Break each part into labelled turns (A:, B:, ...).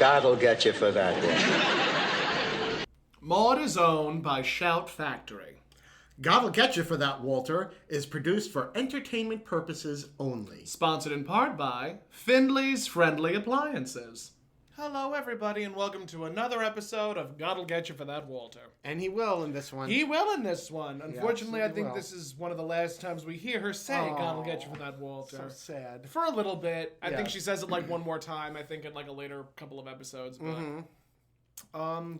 A: God'll get you for that one.
B: Maude is owned by Shout Factory.
C: God'll Get You for That, Walter, is produced for entertainment purposes only.
B: Sponsored in part by Findley's Friendly Appliances. Hello, everybody, and welcome to another episode of God'll Get You for That, Walter.
C: And he will in this one.
B: He will in this one. Unfortunately, I think
C: will.
B: this is one of the last times we hear her say God'll Get You for That, Walter.
C: So sad.
B: For a little bit. I think
C: Yes.
B: she says it like one more time, I think in like a later couple of episodes. But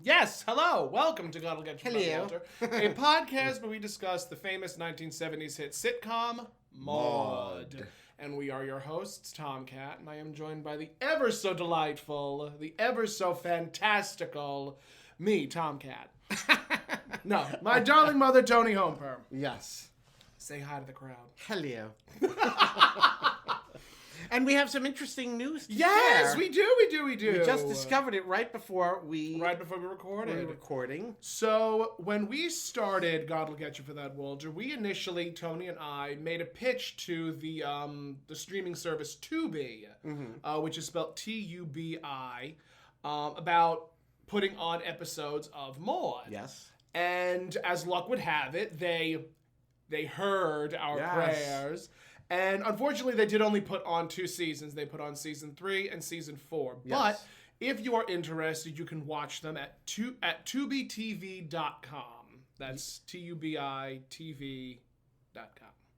B: yes, hello, welcome to God'll Get You for That, Walter. A podcast where we discuss the famous 1970s hit sitcom, Maude. And we are your hosts, Tom Catt, and I am joined by the ever so delightful, the ever so fantastical, me, Tom Catt. No, my darling mother, Toni Homeperm.
C: Yes.
B: Say hi to the crowd.
C: Hello. And we have some interesting news to
B: Yes,
C: share.
B: we do.
C: We just discovered it right before we
B: recorded.
C: were recording.
B: So when we started God'll Get You for That, Walter, we initially, Toni and I, made a pitch to the streaming service Tubi, which is spelled Tubi, about putting on episodes of Maude.
C: Yes.
B: And as luck would have it, they heard our prayers. And unfortunately, they did only put on 2 seasons. They put on season 3 and season 4.
C: Yes.
B: But if you are interested, you can watch them at tubitv.com. That's tubitv.com.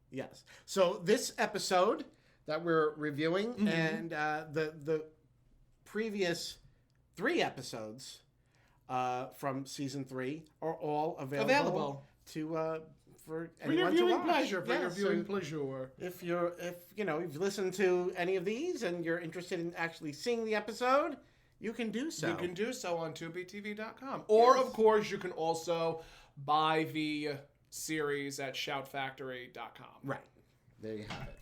C: Yes. So this episode that we're reviewing and the previous 3 episodes from season 3 are all available. To for anyone to watch.
B: Pleasure. For your viewing pleasure.
C: If you've listened to any of these and you're interested in actually seeing the episode, you can do so.
B: You can do so on tubitv.com. Or, of course, you can also buy the series at shoutfactory.com.
C: Right. There you have it.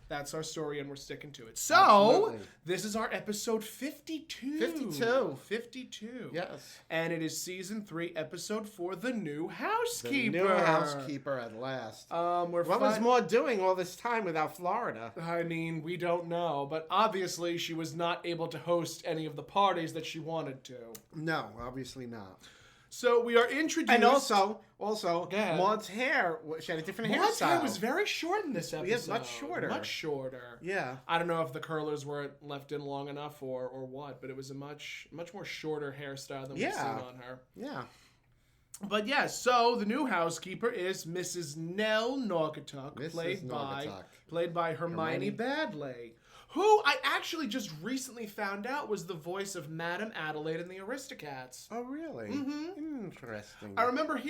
B: That's our story, and we're sticking to it. So,
C: Absolutely.
B: This is our episode 52. 52.
C: Yes.
B: And it is season 3, episode 4, The New Housekeeper.
C: The New Housekeeper at last.
B: What
C: was Maude doing all this time without Florida?
B: I mean, we don't know, but obviously she was not able to host any of the parties that she wanted to.
C: No, obviously not.
B: So we are introduced...
C: And also, Maude's hair, she had a different hairstyle.
B: Maude's hair was very short in this episode.
C: Yes, much shorter.
B: Much shorter.
C: Yeah.
B: I don't know if the curlers weren't left in long enough or what, but it was a much more shorter hairstyle than we've seen on her.
C: Yeah.
B: But yes, so the new housekeeper is Mrs. Nell Naugatuck, played by Hermione Baddeley, who I actually just recently found out was the voice of Madame Adelaide in the Aristocats.
C: Oh, really? Mm-hmm. Interesting.
B: I remember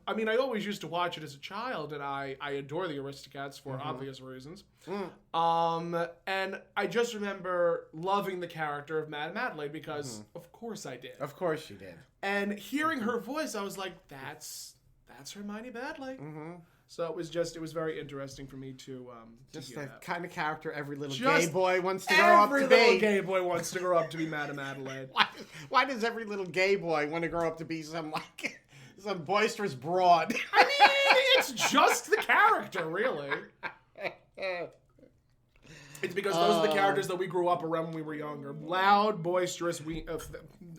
B: I always used to watch it as a child, and I adore the Aristocats for obvious reasons. And I just remember loving the character of Madame Adelaide because, of course I did.
C: Of course you did.
B: And hearing her voice, I was like, that's Hermione Baddeley. So it was very interesting for me to
C: just
B: hear
C: the
B: that.
C: kind of character every little gay boy wants to grow up to be.
B: Every little gay boy wants to grow up to be Madame Adelaide.
C: Why does every little gay boy want to grow up to be some boisterous broad?
B: I mean, it's just the character, really. It's because those are the characters that we grew up around when we were younger. Loud, boisterous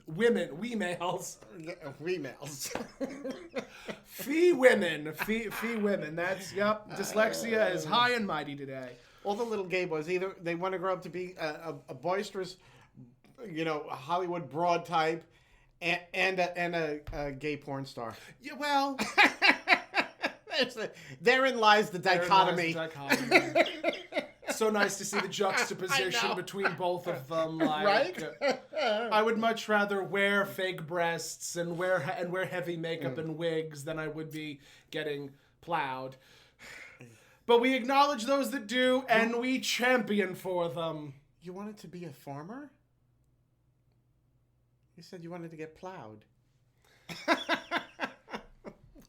B: women, we males. Fee women. That's, dyslexia is high and mighty today.
C: All the little gay boys, either they want to grow up to be a boisterous, Hollywood broad type, and a gay porn star.
B: Yeah, well...
C: Therein lies the dichotomy.
B: So nice to see the juxtaposition between both of them. Right? I would much rather wear fake breasts and wear heavy makeup and wigs than I would be getting plowed. But we acknowledge those that do, and we champion for them.
C: You wanted to be a farmer? You said you wanted to get plowed.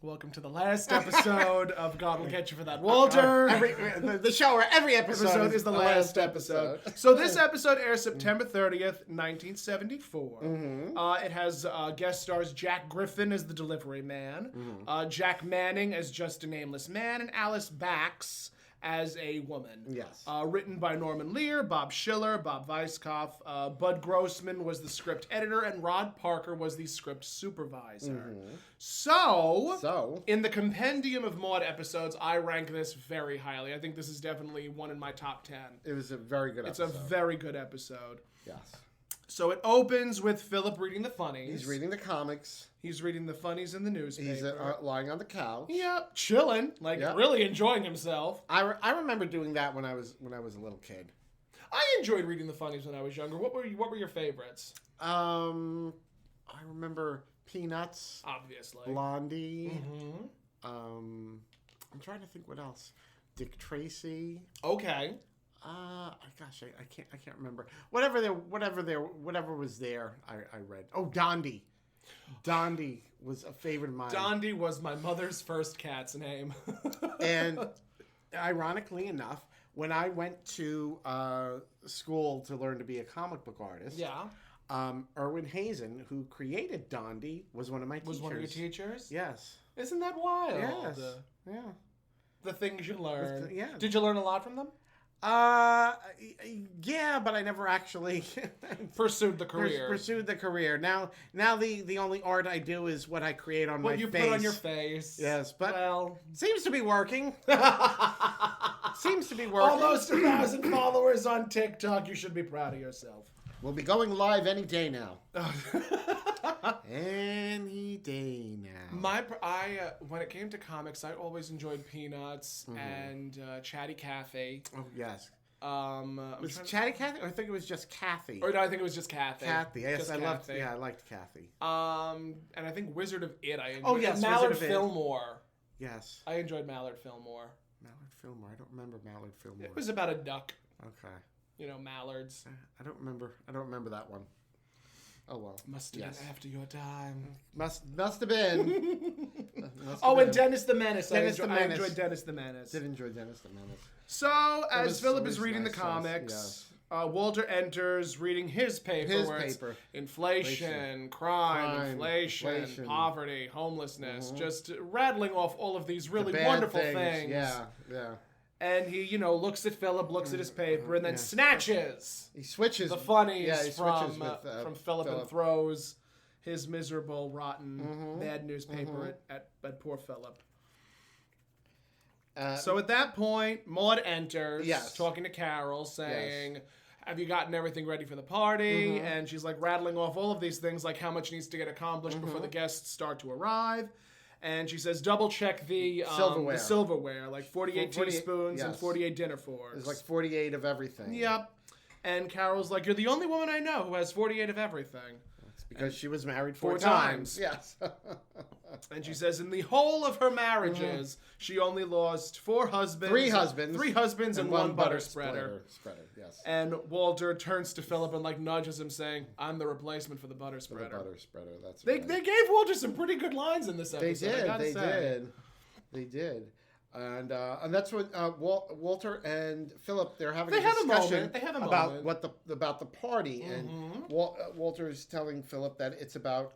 B: Welcome to the last episode of God'll Get You for That, Walter.
C: The show where every episode
B: is the last episode. So this episode airs September 30th, 1974. It has guest stars Jack Griffin as the delivery man, Jack Manning as just a nameless man, and Alice Bax as a woman.
C: Yes.
B: Written by Norman Lear, Bob Schiller, Bob Weisskopf. Bud Grossman was the script editor, and Rod Parker was the script supervisor. So, in the compendium of Maude episodes, I rank this very highly. I think this is definitely one in my top 10.
C: It was a very good episode.
B: It's a very good episode.
C: Yes.
B: So it opens with Philip reading the funnies.
C: He's reading the comics.
B: He's reading the funnies in the newspaper.
C: He's lying on the couch.
B: Yep, chilling, really enjoying himself.
C: I remember doing that when I was a little kid.
B: I enjoyed reading the funnies when I was younger. What were your favorites?
C: I remember Peanuts.
B: Obviously.
C: Blondie. I'm trying to think what else. Dick Tracy.
B: Okay.
C: Gosh, I can't remember. Whatever was there, I read. Oh, Dondi. Dondi was a favorite of mine.
B: Dondi was my mother's first cat's name.
C: And ironically enough, when I went to school to learn to be a comic book artist, Erwin Hazen, who created Dondi, was one of my teachers.
B: Was one of your teachers?
C: Yes.
B: Isn't that wild?
C: Yes. Yeah.
B: The things you learn.
C: Yeah.
B: Did you learn a lot from them?
C: Yeah, but I never actually
B: pursued the career.
C: Pursued the career. Now the only art I do is what I create on my face.
B: What you put on your face.
C: Yes, but
B: well,
C: seems to be working. Seems to be working.
B: Almost 1,000 followers on TikTok. You should be proud of yourself.
C: We'll be going live any day now. Any day now.
B: When it came to comics, I always enjoyed Peanuts and Chatty Cathy.
C: Oh yes.
B: Was
C: it Chatty Cathy? Or I think it was just Kathy.
B: Or no, I think it was just Cathy.
C: Kathy. Yes,
B: just
C: I liked.
B: Cathy.
C: Yeah, I liked Kathy.
B: And I think Wizard of It. I enjoyed.
C: Oh yes,
B: Mallard
C: Wizard of It.
B: Fillmore.
C: Yes.
B: I enjoyed Mallard Fillmore.
C: Mallard Fillmore. I don't remember Mallard Fillmore.
B: It was about a duck.
C: Okay.
B: You know, mallards.
C: I don't remember that one. Oh well.
B: Must have been after your time.
C: Must have been.
B: And Dennis the Menace.
C: I enjoyed
B: Dennis the Menace.
C: Did enjoy Dennis the Menace.
B: So as Philip is reading the comics, Walter enters reading his paper. Inflation, crime, inflation, poverty, homelessness, just rattling off all of these really wonderful things.
C: Yeah.
B: And he, looks at Philip, looks at his paper, and then snatches.
C: He switches
B: the funnies
C: from
B: Philip and throws his miserable, rotten, bad newspaper at poor Philip. So at that point, Maude enters, talking to Carol, saying, have you gotten everything ready for the party? And she's like rattling off all of these things, like how much needs to get accomplished before the guests start to arrive. And she says, double check the silverware, like 48 teaspoons and 48 dinner forks.
C: There's like 48 of everything.
B: Yep. And Carol's like, you're the only woman I know who has 48 of everything.
C: That's because she was married four times. Yes.
B: And she says, in the whole of her marriages, she only lost 4 husbands. 3 husbands. 3 husbands and 1 butter spreader.
C: Yes.
B: And Walter turns to Philip and nudges him, saying, I'm the replacement for the butter spreader.
C: That's
B: right. They gave Walter some pretty good lines in this episode.
C: They did. And that's when Walter and Philip, they're having a discussion about about the party. And Walter is telling Philip that it's about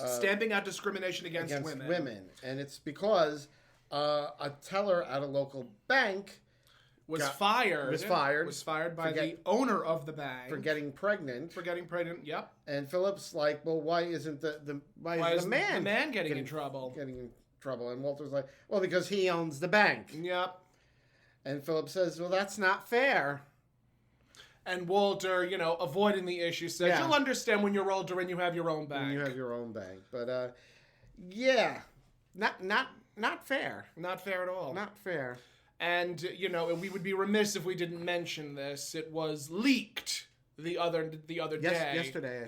B: stamping out discrimination against
C: women. And it's because a teller at a local bank was fired by the owner of the bank for getting pregnant.
B: Yep.
C: And Philip's like, well, why isn't the man
B: getting in trouble?
C: And Walter's like, well, because he owns the bank.
B: Yep.
C: And Philip says, well, that's not fair.
B: And Walter, avoiding the issue, says, you'll understand when you're older and you have your own bank.
C: But, not fair.
B: Not fair at all.
C: Not fair.
B: And, and we would be remiss if we didn't mention this. It was leaked the other day. Yesterday,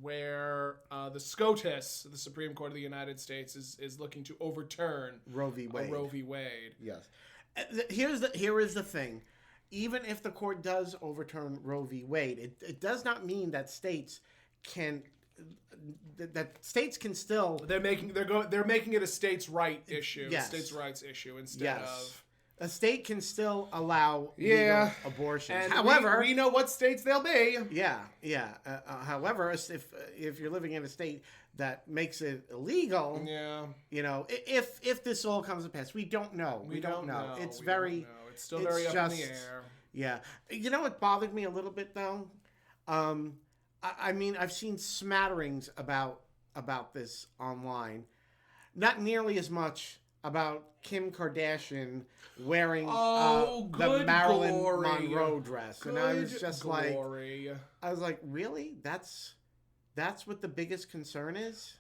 B: where the SCOTUS, the Supreme Court of the United States, is looking to overturn
C: Roe v.
B: Wade.
C: Yes. Here is the thing. Even if the court does overturn Roe v. Wade, it does not mean that states can still
B: they're making it a states' right issue,
C: yes.
B: states' rights issue instead of
C: A state can still allow
B: Yeah.
C: legal abortions.
B: And
C: However,
B: we know what states they'll be.
C: yeah. However, if you're living in a state that makes it illegal,
B: Yeah.
C: if this all comes to pass, we don't know. We don't know. It's
B: It's still very up in the air.
C: Yeah. It bothered me a little bit though. I mean, I've seen smatterings about this online. Not nearly as much about Kim Kardashian wearing the Marilyn Monroe dress. And I was just like, really? That's what the biggest concern is?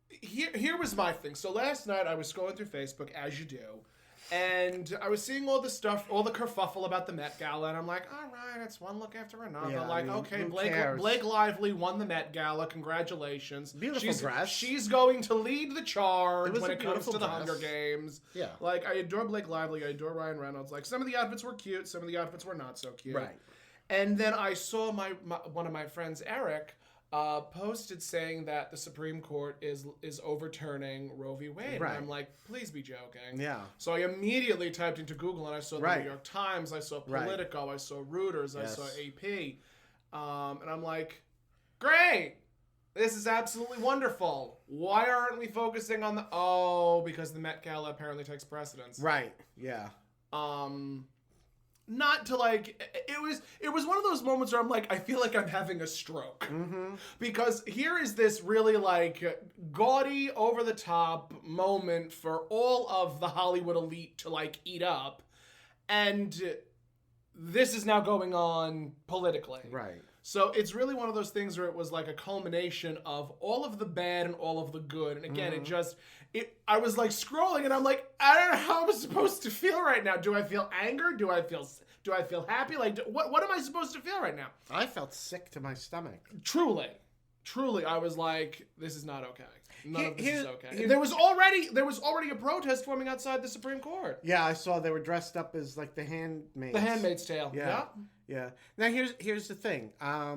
B: Here was my thing. So last night I was scrolling through Facebook, as you do, and I was seeing all the stuff, all the kerfuffle about the Met Gala, and I'm like, all right, it's one look after another.
C: Yeah,
B: okay,
C: who cares?
B: Blake Lively won the Met Gala. Congratulations.
C: Beautiful dress.
B: She's going to lead the charge when it comes to the
C: dress.
B: Hunger Games.
C: Yeah.
B: I adore Blake Lively. I adore Ryan Reynolds. Some of the outfits were cute. Some of the outfits were not so cute.
C: Right.
B: And then I saw one of my friends, Eric, posted saying that the Supreme Court is overturning Roe v. Wade.
C: Right.
B: And I'm like, please be joking.
C: Yeah.
B: So I immediately typed into Google and I saw the
C: Right.
B: New York Times, I saw Politico, I saw Reuters, I saw AP. And I'm like, great. This is absolutely wonderful. Why aren't we focusing on because the Met Gala apparently takes precedence.
C: Right. Yeah.
B: Not to it was one of those moments where I'm like, I feel like I'm having a stroke.
C: Mm-hmm.
B: Because here is this really gaudy, over the top moment for all of the Hollywood elite to eat up. And this is now going on politically.
C: Right.
B: So it's really one of those things where it was like a culmination of all of the bad and all of the good. And again, I was scrolling and I'm like, I don't know how I'm supposed to feel right now. Do I feel anger? Do I feel happy? What am I supposed to feel right now?
C: I felt sick to my stomach.
B: Truly, I was like, this is not okay. None of this is okay. There was already a protest forming outside the Supreme Court.
C: Yeah, I saw they were dressed up as the handmaids.
B: The Handmaid's Tale.
C: Yeah. Now here's the thing. I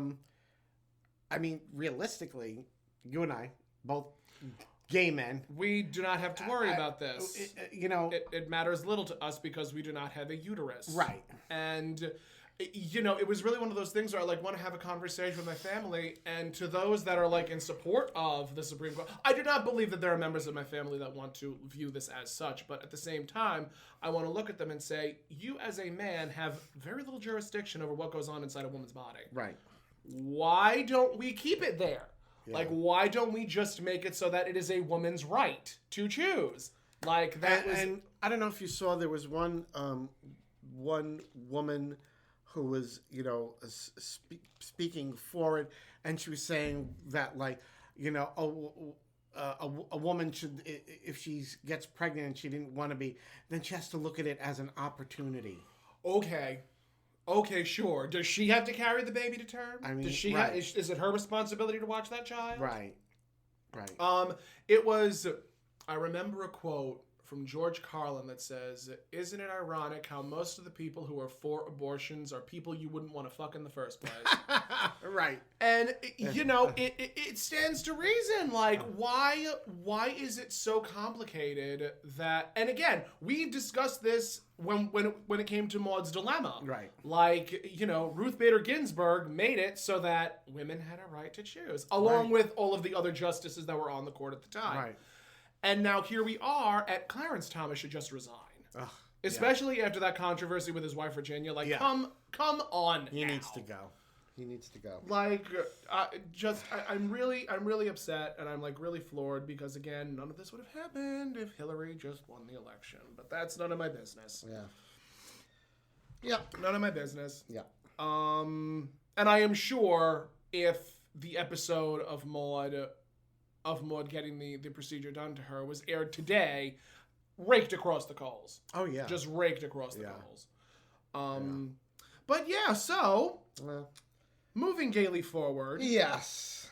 C: mean, realistically, you and I, both gay men,
B: we do not have to worry about this.
C: It
B: matters little to us because we do not have a uterus.
C: Right.
B: And it was really one of those things where I want to have a conversation with my family, and to those that are in support of the Supreme Court, I do not believe that there are members of my family that want to view this as such, but at the same time, I want to look at them and say, you as a man have very little jurisdiction over what goes on inside a woman's body.
C: Right.
B: Why don't we keep it there?
C: Yeah.
B: Why don't we just make it so that it is a woman's right to choose?
C: And I don't know if you saw, there was one woman who was, speaking for it, and she was saying that, a woman should, if she gets pregnant and she didn't want to be, then she has to look at it as an opportunity.
B: Okay, sure. Does she have to carry the baby to term?
C: I mean,
B: does she is it her responsibility to watch that child?
C: Right.
B: It was, I remember a quote from George Carlin that says, "Isn't it ironic how most of the people who are for abortions are people you wouldn't want to fuck in the first place?"
C: Right.
B: And it stands to reason. Why is it so complicated that? And again, we discussed this when it came to Maude's dilemma.
C: Right.
B: Ruth Bader Ginsburg made it so that women had a right to choose, along with all of the other justices that were on the court at the time.
C: Right.
B: And now here we are at Clarence Thomas should just resign. Ugh, especially after that controversy with his wife Virginia. Come on.
C: He needs to go.
B: I'm really upset, and I'm really floored because again, none of this would have happened if Hillary just won the election. But that's none of my business.
C: Yeah.
B: Yep, none of my business.
C: Yeah.
B: And I am sure if the episode of Maude getting the procedure done to her was aired today, raked across the coals.
C: Oh, yeah.
B: Just raked across the coals. But yeah, so, moving gaily forward.
C: Yes.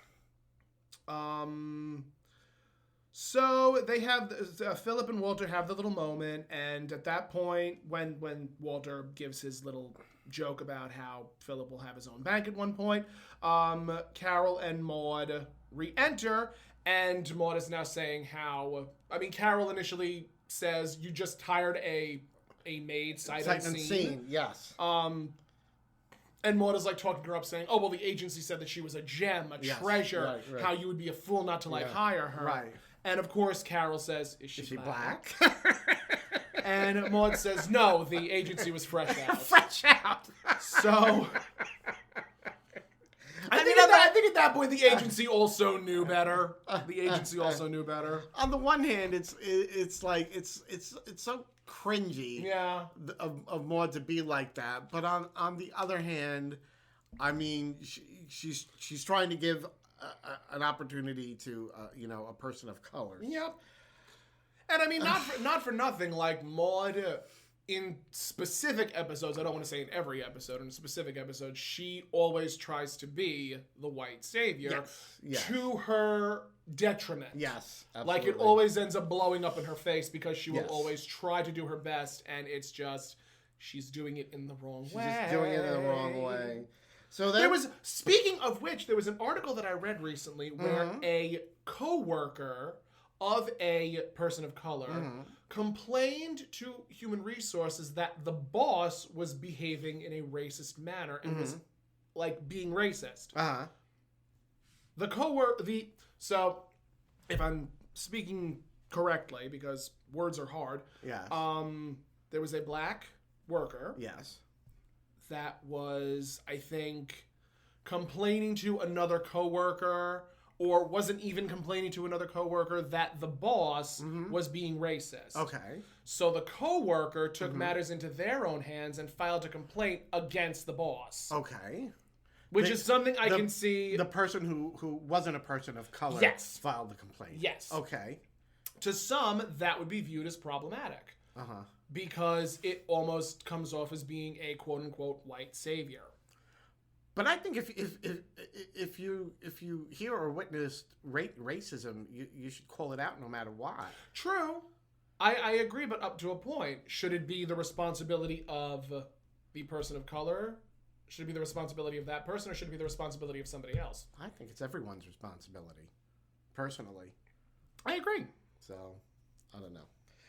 B: So they have, Philip and Walter have the little moment, and at that point, when Walter gives his little joke about how Philip will have his own bank at one point, Carol and Maude re-enter. And Maude is now saying how, Carol initially says, you just hired a a maid sight
C: Sight
B: unseen.
C: unseen, yes.
B: And Maude is like talking her up, saying, "Oh well, the agency said that she was a gem, a treasure.
C: Right.
B: How you would be a fool not to hire her."
C: Right.
B: And of course, Carol says, "Is she
C: black?"
B: And Maude says, "No, the agency was fresh out."
C: Fresh out.
B: So. I think at that point the agency also knew better. The agency also knew better.
C: On the one hand, it's like it's so cringy.
B: Yeah.
C: Of Maude to be like that, but on the other hand, I mean, she's trying to give an opportunity to a person of color.
B: Yep. And I mean, not for nothing. Like Maude, in specific episodes, I don't want to say in every episode, in specific episodes, she always tries to be the white savior to her detriment.
C: Yes, absolutely.
B: Like it always ends up blowing up in her face because she will always try to do her best, and it's just she's doing it in the wrong way.
C: She's just doing it in the wrong way. So then,
B: speaking of which, there was an article that I read recently where a coworker of a person of color complained to Human Resources that the boss was behaving in a racist manner and was like being racist. So if I'm speaking correctly, because words are hard, there was a black worker that was, I think, complaining to another coworker, or wasn't even complaining to another coworker, that the boss was being racist.
C: Okay.
B: So the coworker took matters into their own hands and filed a complaint against the boss.
C: Okay.
B: Which is something I can see.
C: The person who wasn't a person of color filed the complaint.
B: Yes.
C: Okay.
B: To some, that would be viewed as problematic. Because it almost comes off as being a quote-unquote white savior.
C: But I think if you hear or witness racism, you should call it out no matter what.
B: True. I agree, but up to a point. Should it be the responsibility of the person of color? Should it be the responsibility of that person, or should it be the responsibility of somebody else?
C: I think it's everyone's responsibility, personally.
B: I agree.
C: So, I don't know.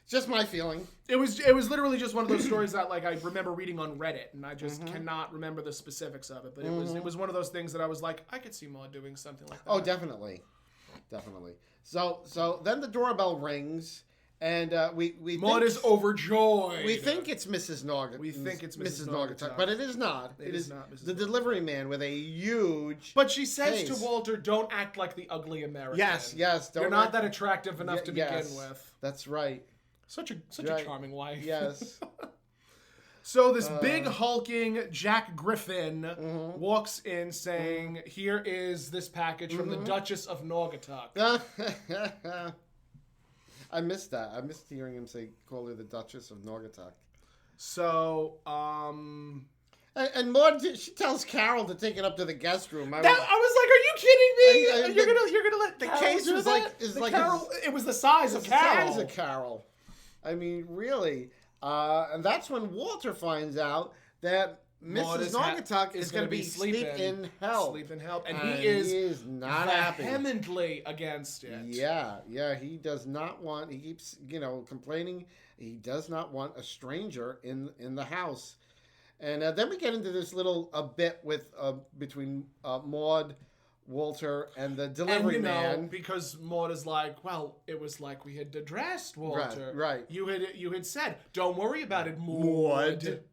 C: It's just my feeling.
B: It was literally just one of those stories that like I remember reading on Reddit, and I just cannot remember the specifics of it. But it was one of those things that I was like, I could see Maude doing something like that.
C: Oh, definitely. So then the doorbell rings, and we
B: Maude is overjoyed.
C: We think it's Mrs. Naugatuck.
B: We think it's Mrs.
C: Naugatuck, but it is not.
B: It is not Mrs.
C: The delivery man with a huge.
B: But she says
C: face.
B: to Walter, "Don't act like the ugly American."
C: Yes.
B: You're not that attractive enough to begin with.
C: That's right.
B: Such a charming wife.
C: Yes.
B: So this big hulking Jack Griffin walks in saying, "Here is this package from the Duchess of Naugatuck."
C: I missed that. I missed hearing him call her the Duchess of Naugatuck.
B: So,
C: And Maude, she tells Carol to take it up to the guest room.
B: I was like, "Are you kidding me? You're gonna let
C: the
B: Carol
C: case
B: do
C: was
B: that?"
C: Carol.
B: It was the size of Carol.
C: The size of Carol. I mean, really. And that's when Walter finds out that Mrs. Naugatuck is going to be sleep in help.
B: Sleep in help. And he is
C: not happy.
B: Vehemently against it.
C: Yeah. He does not want, he keeps, complaining. He does not want a stranger in the house. And then we get into this little bit with between Maude, Walter, and the delivery man.
B: Because Maude is like, well, it was like we had addressed, Walter.
C: Right.
B: You had said, don't worry about it, Maude.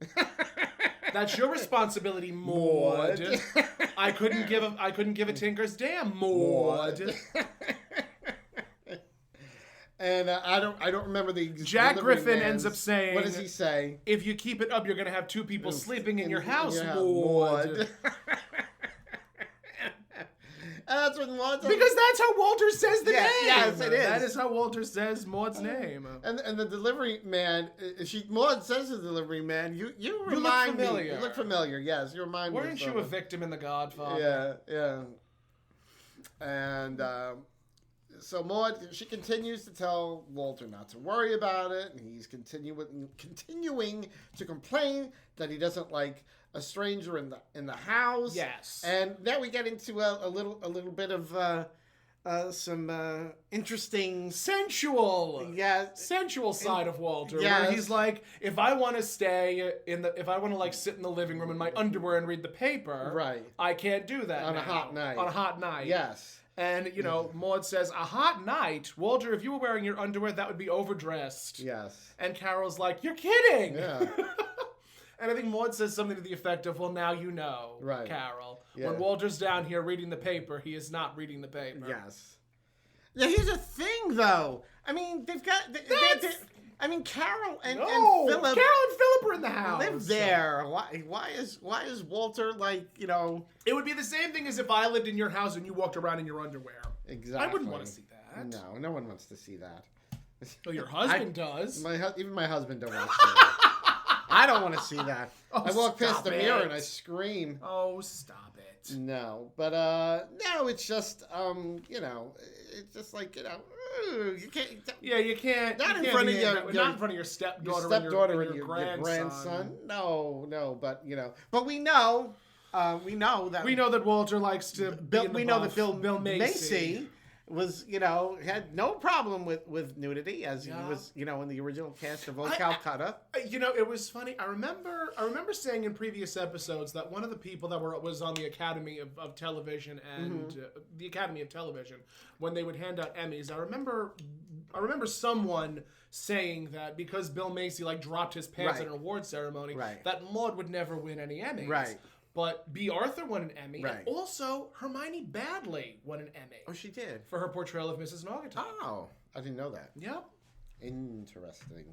B: That's your responsibility, Maude. I couldn't give a tinker's damn, Maude.
C: And I don't remember the
B: Jack Griffin ends up saying,
C: what does he say?
B: If you keep it up, you're gonna have two people sleeping in your house, Maude.
C: That's what Maude says.
B: Because that's how Walter says the name.
C: Yes, it is.
B: That is how Walter says Maude's name.
C: And the delivery man, Maude says to the delivery man, you remind me. You look familiar. Yes, you remind me.
B: Weren't you a victim in The Godfather?
C: Yeah. And so Maude, she continues to tell Walter not to worry about it, and he's continuing to complain that he doesn't like a stranger in the house.
B: Yes.
C: And now we get into a little bit of some interesting
B: sensual side of Walter, where he's like, if I want to if I want to like sit in the living room in my underwear and read the paper,
C: right,
B: I can't do that
C: on a hot night.
B: Yes. And, Maude says, a hot night? Walter, if you were wearing your underwear, that would be overdressed.
C: Yes.
B: And Carol's like, you're kidding!
C: Yeah.
B: And I think Maude says something to the effect of, well, now you know, right, Carol. Yeah. When Walter's down here reading the paper, he is not reading the paper.
C: Yes. Now, here's a thing, though. I mean, they've got... Carol and Philip...
B: Carol and Philip are in the house.
C: Live there. Why is Walter, like,
B: It would be the same thing as if I lived in your house and you walked around in your underwear.
C: Exactly.
B: I wouldn't want to see that.
C: No one wants to see that.
B: Well, your husband does.
C: Even my husband don't want to see that. I don't want to see that. I walk past the mirror and I scream.
B: Oh, stop it.
C: No, but no, it's just it's just like you can't.
B: Yeah, you can't.
C: Not in front
B: of your stepdaughter and your grandson.
C: No, but but we know that
B: Walter likes to.
C: We know that Bill Macy was, had no problem with nudity, as he was, in the original cast of Old Calcutta.
B: It was funny. I remember saying in previous episodes that one of the people that was on the Academy of Television and the Academy of Television, when they would hand out Emmys, I remember someone saying that because Bill Macy dropped his pants at an award ceremony, that Maude would never win any Emmys. Right. But B. Arthur won an Emmy, and also Hermione Baddeley won an Emmy.
C: Oh, she did?
B: For her portrayal of Mrs. Naugatuck.
C: Oh, I didn't know that.
B: Yep.
C: Interesting.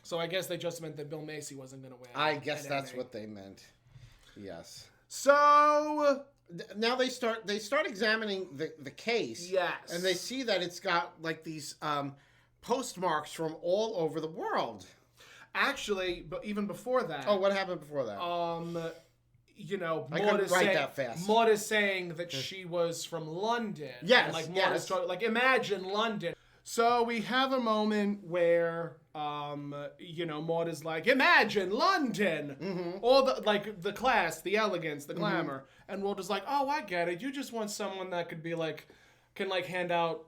B: So I guess they just meant that Bill Macy wasn't going to win.
C: I guess that's what they meant. Yes.
B: So
C: now they start examining the case.
B: Yes.
C: And they see that it's got these postmarks from all over the world.
B: Actually, but even before that.
C: Oh, what happened before that?
B: Maude
C: is
B: saying that she was from London.
C: Yes.
B: And Maude is talking, imagine London. So we have a moment where, Maude is like, imagine London. Mm-hmm. All the class, the elegance, the glamour. Mm-hmm. And Walter's like, oh, I get it. You just want someone that could be can hand out,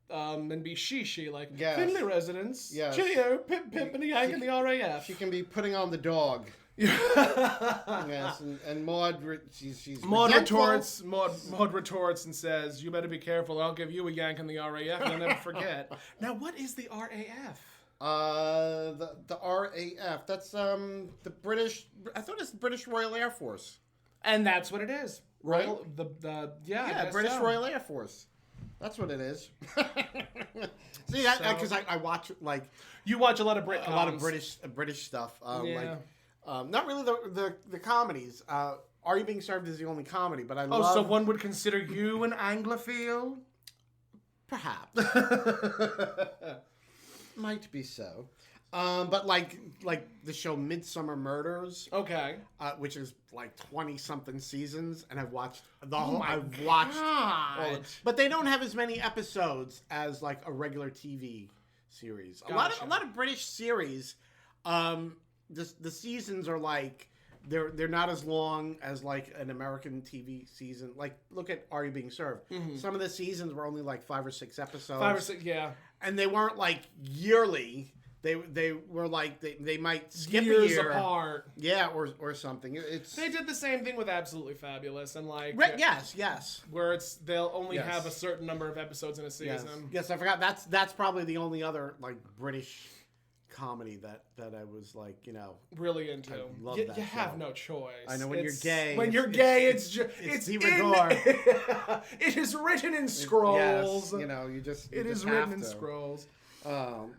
B: and be she, Finley residence, cheerio, pimp and a yank in the RAF.
C: She can be putting on the dog. Yes, and Maude, she's
B: Maude retorts and says, you better be careful, I'll give you a yank in the RAF and I'll never forget. Now, what is the RAF?
C: The RAF, that's the British, I thought it's the British Royal Air Force.
B: And that's what it is.
C: Right?
B: British
C: Royal Air Force. That's what it is. See, because I watch
B: you watch a lot of
C: British stuff. Not really the comedies. Are You Being Served is the only comedy, but I love.
B: Oh, so one would consider you an Anglophile?
C: Perhaps. Might be so. But the show Midsummer Murders.
B: Okay.
C: Which is 20-something seasons, and I've watched the whole. I've watched all of it. But they don't have as many episodes as a regular TV series.
B: Gotcha.
C: A lot of British series, the seasons are they're not as long as an American TV season. Look at Are You Being Served? Mm-hmm. Some of the seasons were only 5 or 6 episodes.
B: 5 or 6, yeah.
C: And they weren't yearly. They were they might skip
B: years
C: a year
B: apart.
C: Yeah, or something.
B: They did the same thing with Absolutely Fabulous and
C: yes.
B: Where they'll only have a certain number of episodes in a season.
C: Yes, I forgot. That's probably the only other British comedy that I was
B: really into.
C: I love that
B: you
C: show.
B: have no choice.
C: I know when you're gay.
B: When you're gay, it's de rigueur. It is written in scrolls.
C: Yes,
B: it is written in scrolls.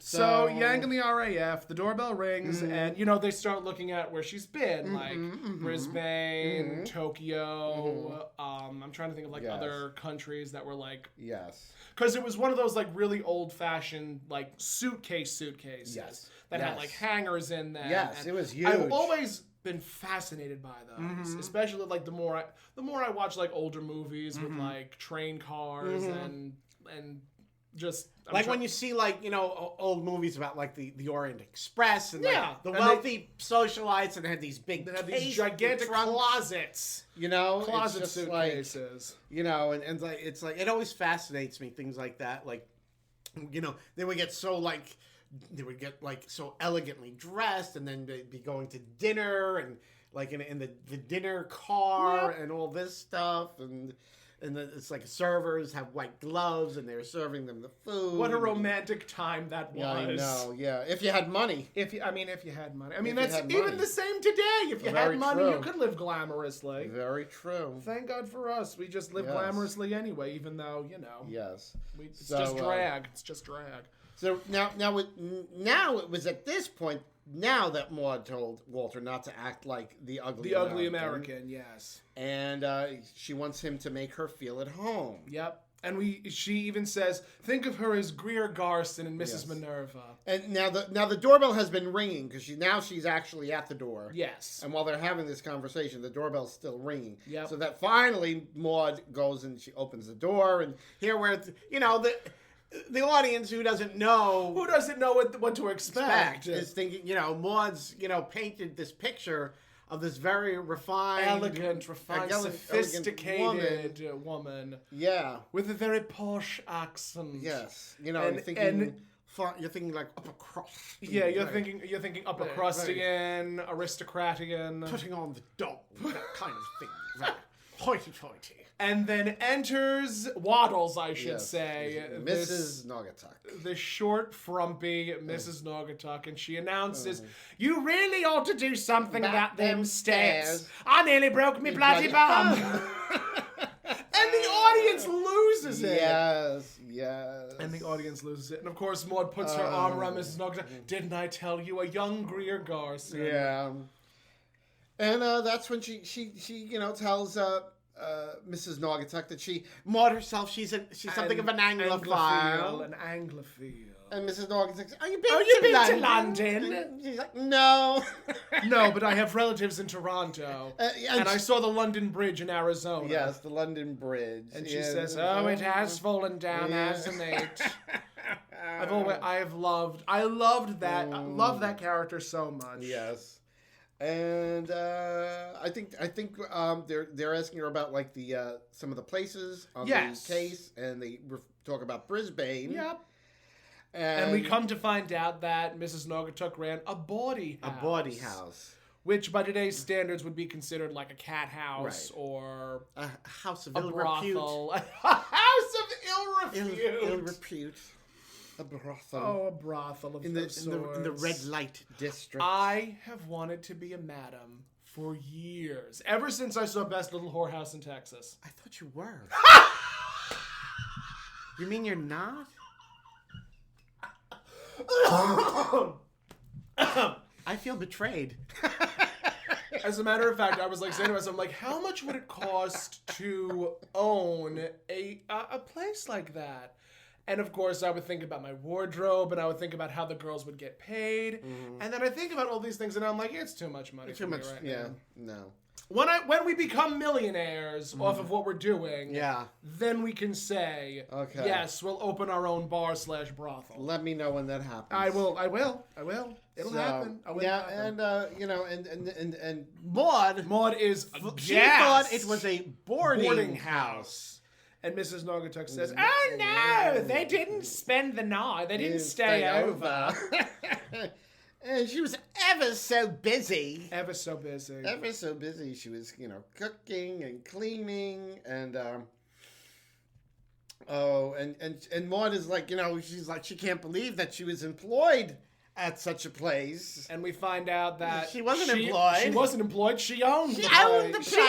B: So yank in the RAF, the doorbell rings, and they start looking at where she's been, Brisbane, Tokyo. I'm trying to think of other countries that were
C: yes,
B: because it was one of those really old fashioned suitcases that had hangers in them.
C: Yes, it was huge.
B: I've always been fascinated by those, especially the more I watch older movies with train cars and just
C: like when you see like old movies about like the Orient Express and
B: Yeah.
C: like the
B: And
C: wealthy socialites and they had these big
B: they have these gigantic
C: trunks,
B: closets,
C: it's
B: closet
C: just
B: suitcases.
C: like, and like it's like it always fascinates me, things like that, like they would get so so elegantly dressed, and then they'd be going to dinner and like in the dinner car and all this stuff, and then it's like servers have white gloves and they're serving them the food.
B: What a romantic time that was.
C: Yeah, I know. Yeah, if you had money.
B: If you had money. I mean,
C: If you
B: that's
C: had
B: even
C: money.
B: the same today. If you
C: Very
B: had money,
C: true.
B: you could live glamorously.
C: Very true.
B: Thank God for us. We just live
C: Yes.
B: glamorously anyway, even though
C: Yes.
B: it's just drag. It's just drag.
C: So now it was at this point now that Maude told Walter not to act like the ugly
B: American, yes.
C: And she wants him to make her feel at home.
B: Yep. And she even says, think of her as Greer Garson and Mrs. Minerva.
C: And now the doorbell has been ringing because she's actually at the door.
B: Yes.
C: And while they're having this conversation, the doorbell's still ringing.
B: Yep.
C: So that finally Maude goes and she opens the door, and here where the audience who doesn't know
B: what to expect
C: is thinking, Maude's painted this picture of this very refined,
B: elegant, sophisticated woman.
C: Yeah.
B: With a very posh accent.
C: Yes. You're thinking like upper crust.
B: Yeah, you're thinking upper crustian, aristocratian.
C: Putting on the dough, that kind of thing. Right. Hoity-toity.
B: And then enters Waddles, I should say.
C: Mrs. Naugatuck.
B: The short, frumpy Mrs. Naugatuck. And she announces, you really ought to do something about them stairs. I nearly broke me bloody bum. And the audience loses it.
C: Yes.
B: And the audience loses it. And of course, Maude puts her arm around Mrs. Naugatuck. Didn't I tell you, a young Greer Garson?
C: Yeah. And that's when she tells Mrs. Naugatuck that Maude herself, she's something of an Anglophile.
B: An Anglophile.
C: And Mrs. Naugatuck says, "Oh, you
B: been to London?
C: She's like, "No."
B: No, but I have relatives in Toronto. And I saw the London Bridge in Arizona.
C: Yes, the London Bridge.
B: And she says, "Oh, it has fallen down, hasn't it?" I loved that. I love that character so much.
C: Yes. And I think they're asking her about like the some of the places on the case, and they talk about Brisbane.
B: Yep. And we come to find out that Mrs. Naugatuck ran a bawdy house.
C: A bawdy house.
B: Which by today's standards would be considered like a cat house or
C: a house of
B: ill repute. A house of ill repute.
C: Ill repute. A brothel.
B: Oh, a brothel of
C: in the red light district.
B: I have wanted to be a madam for years. Ever since I saw Best Little Whorehouse in Texas.
C: I thought you were. You mean you're not? I feel betrayed.
B: As a matter of fact, I was like saying to myself, I'm like, how much would it cost to own a place like that? And of course, I would think about my wardrobe, and I would think about how the girls would get paid, and then I think about all these things, and I'm like, it's too much money for me right now.
C: No.
B: When we become millionaires off of what we're doing, then we can say, yes, we'll open our own bar/brothel.
C: Let me know when that happens.
B: I will. It'll happen.
C: And Maude
B: is
C: she thought it was a boarding house.
B: And Mrs. Naugatuck says, "Oh no, they didn't spend the night. They didn't stay over."
C: And she was ever so busy.
B: Ever so busy.
C: Ever so busy. She was, cooking and cleaning and and Maude is like, she's like, she can't believe that she was employed at such a place.
B: And we find out that
C: she wasn't employed.
B: She wasn't employed. She owned the place.
C: She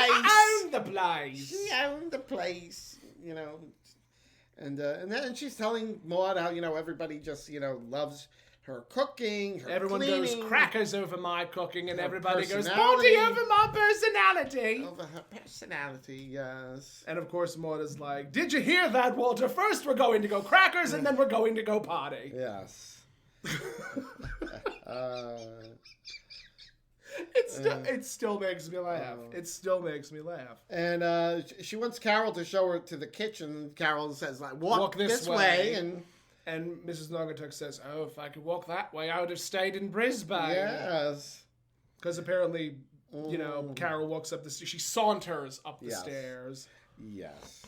C: owned the place. And she's telling Maude how, everybody just, loves her cooking, her
B: Everyone
C: cleaning.
B: goes crackers over my cooking, and everybody goes
C: personality.
B: body over my personality.
C: Over her personality, yes.
B: And of course, Maude is like, did you hear that, Walter? First we're going to go crackers, and then we're going to go potty.
C: Yes.
B: It still makes me laugh. It still makes me laugh.
C: And she wants Carol to show her to the kitchen. Carol says, like, walk this way.
B: And Mrs. Naugatuck says, oh, if I could walk that way, I would have stayed in Brisbane.
C: Yes.
B: Because apparently, Carol walks up the stairs. She saunters up the stairs.
C: Yes.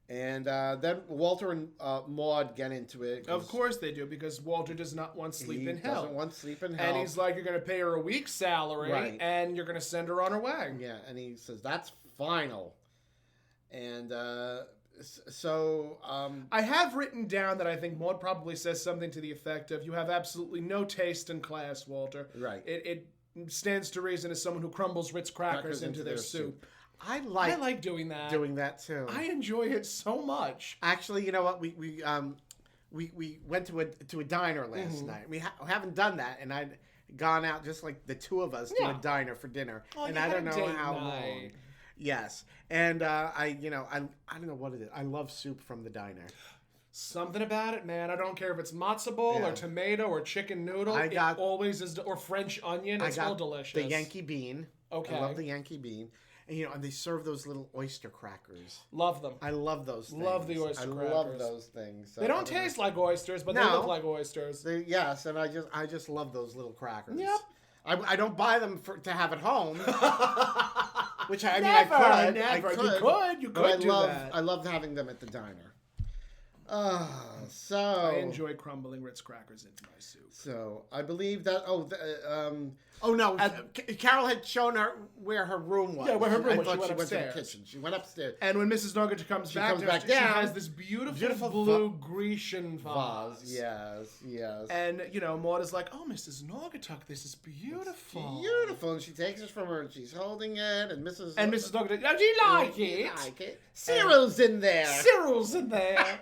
C: And then Walter and Maude get into it.
B: Of course they do, because Walter does not want sleep in hell.
C: He doesn't want sleep in hell.
B: And he's like, you're going to pay her a week's salary, and you're going to send her on her way.
C: Yeah, and he says, that's final. And so...
B: I have written down that I think Maude probably says something to the effect of, you have absolutely no taste in class, Walter.
C: Right.
B: It stands to reason as someone who crumbles Ritz crackers into their soup.
C: I like
B: doing that.
C: Doing that too.
B: I enjoy it so much.
C: Actually, you know what? We went to a diner last night. We haven't done that, and I'd gone out just like the two of us to a diner for dinner, and I don't know how long. Yes, and I don't know what it is. I love soup from the diner.
B: Something about it, man. I don't care if it's matzo ball or tomato or chicken noodle. It always is, or French onion. It's all delicious.
C: The Yankee bean.
B: Okay.
C: I love the Yankee bean. And, and they serve those little oyster crackers.
B: Love them.
C: I love those things.
B: Love the oyster crackers.
C: I love those things. So
B: they don't taste like oysters, but they look like oysters.
C: Yes, and I just love those little crackers.
B: Yep.
C: I don't buy them to have at home. Which I
B: could. You could do that.
C: I love having them at the diner. So
B: I enjoy crumbling Ritz crackers into my soup.
C: So I believe that. Carol had shown her where her room was.
B: Yeah, where her room was.
C: She
B: went
C: went to the
B: upstairs.
C: kitchen. She went upstairs.
B: And when Mrs. Naugatuck comes back down, she has this beautiful blue Grecian vase.
C: Yes.
B: And Maude is like, "Oh, Mrs. Naugatuck, this is beautiful."
C: It's beautiful, and she takes it from her, and she's holding it, and Mrs.
B: Naugatuck, oh, do you like it?
C: Cyril's in there.
B: Cyril's in there.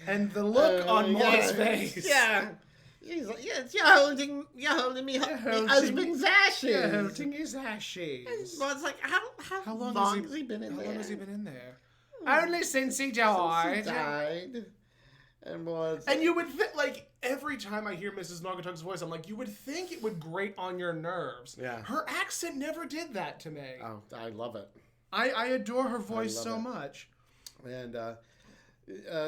B: And the look on Maude's face.
C: Yeah. He's like, yes, you're holding me husband's ashes.
B: You're holding his ashes.
C: And Maude's like, how long has he been in there?
B: How long has he been in there? Only since he died.
C: And Maude's
B: and you would think, like, every time I hear Mrs. Naugatuck's voice, I'm like, you would think it would grate on your nerves.
C: Yeah.
B: Her accent never did that to me.
C: Oh, I love it.
B: I adore her voice so much.
C: And,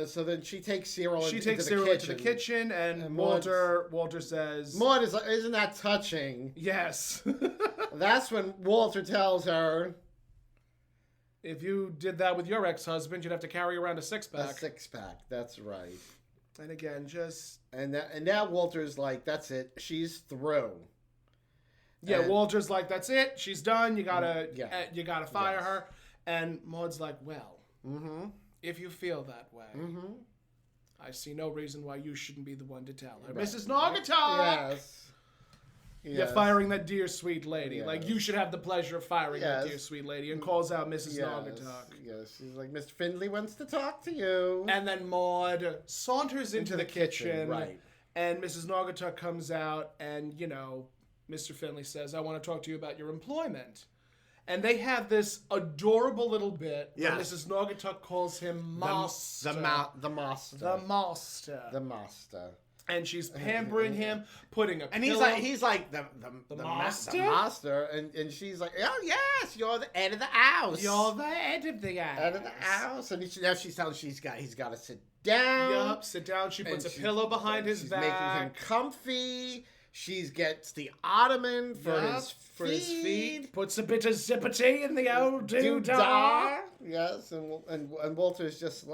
C: so then she takes Cyril into
B: the kitchen, and Walter says...
C: Maude is like, isn't that touching?
B: Yes.
C: That's when Walter tells her...
B: If you did that with your ex-husband, you'd have to carry around a six-pack.
C: A six-pack, that's right.
B: And again, just...
C: And now Walter's like, that's it, she's through.
B: Yeah, Walter's like, that's it, she's done, you gotta fire her. And Maude's like, well...
C: Mm-hmm.
B: If you feel that way, I see no reason why you shouldn't be the one to tell her.
C: Right.
B: Mrs. Naugatuck!
C: Yes.
B: You're firing that dear sweet lady. Yes. Like, you should have the pleasure of firing that dear sweet lady. And calls out Mrs. Naugatuck.
C: Yes, she's like, Mr. Findlay wants to talk to you.
B: And then Maude saunters into the kitchen.
C: Right.
B: And Mrs. Naugatuck comes out and, Mr. Findlay says, I want to talk to you about your employment. And they have this adorable little bit where Mrs. Naugatuck calls him Master.
C: The Master.
B: The Master.
C: The Master.
B: And she's pampering him, putting a pillow.
C: And he's like, the Master? The Master. And she's like, oh, yes, you're the head of the house.
B: You're the head of the house.
C: Head of the house. And now she's telling he's got to sit down.
B: Yup, sit down. She puts a pillow behind his back.
C: She's making him comfy. She gets the ottoman for his feet.
B: Puts a bit of zippity in the old doodah.
C: Yes, and Walter's just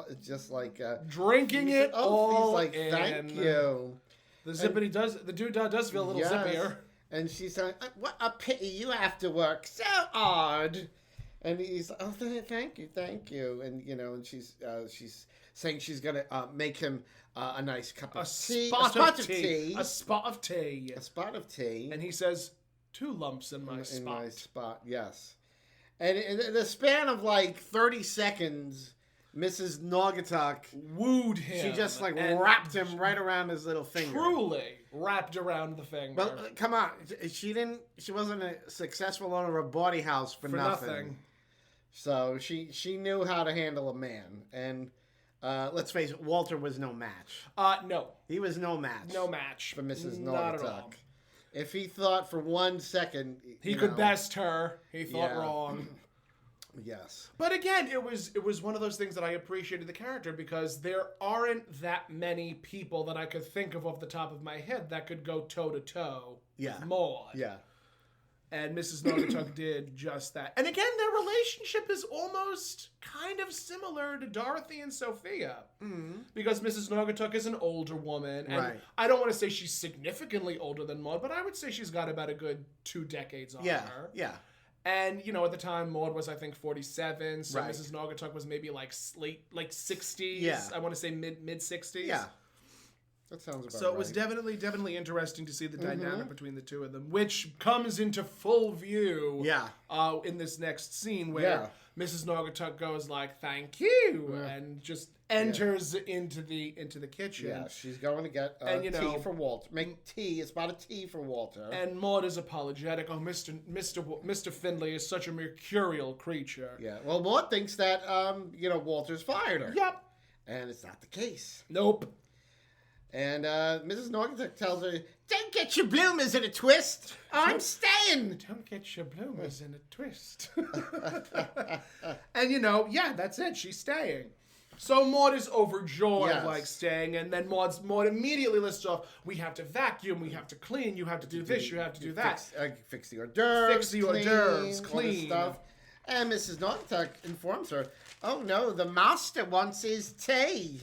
C: like
B: drinking it all.
C: He's like, thank you.
B: The doodah does feel a little zippier.
C: And she's like, what a pity you have to work so hard. And he's like, oh, thank you. And and she's saying she's gonna make him a nice cup of tea. A spot of tea.
B: And he says, 2 lumps in my spot.
C: In my spot, yes. And in the span of like 30 seconds, Mrs. Naugatuck
B: wooed him.
C: She just wrapped him right around his little finger.
B: Truly wrapped around the finger.
C: But come on, she wasn't a successful owner of a bawdy house for nothing. So she knew how to handle a man. And let's face it, Walter was no match.
B: No.
C: He was no match.
B: No match.
C: For Mrs. Naugatuck.
B: Not at all.
C: If he thought for 1 second
B: he could best her, he thought wrong.
C: Yes.
B: But again, it was one of those things that I appreciated the character because there aren't that many people that I could think of off the top of my head that could go toe to toe with Maude.
C: Yeah.
B: And Mrs. Naugatuck did just that. And again, their relationship is almost kind of similar to Dorothy and Sophia. Mm-hmm. Because Mrs. Naugatuck is an older woman. And I don't want to say she's significantly older than Maude, but I would say she's got about a good 2 decades on her. Yeah. And, you know, at the time, Maude was, I think, 47. So Mrs. Naugatuck was maybe like late 60s. Yeah. I want to say mid-60s.
C: Yeah. That sounds about right.
B: So it was definitely interesting to see the dynamic between the two of them, which comes into full view in this next scene where Mrs. Naugatuck goes like, "Thank you," and just enters into the kitchen.
C: Yeah, she's going to get tea for Walter. Make tea. It's about a tea for Walter.
B: And Maude is apologetic. Oh, Mr. Findlay is such a mercurial creature.
C: Yeah. Well, Maude thinks that Walter's fired her.
B: Yep.
C: And it's not the case.
B: Nope.
C: And Mrs. Naugatuck tells her, "Don't get your bloomers in a twist. I'm staying."
B: Don't get your bloomers in a twist. And that's it. She's staying. So Maude is overjoyed, staying, and then Maude immediately lists off, we have to vacuum, we have to clean, you have to do this, you have to do that.
C: Fix the hors d'oeuvres, clean. Stuff. And Mrs. Naugatuck informs her, "Oh no, the master wants his tea."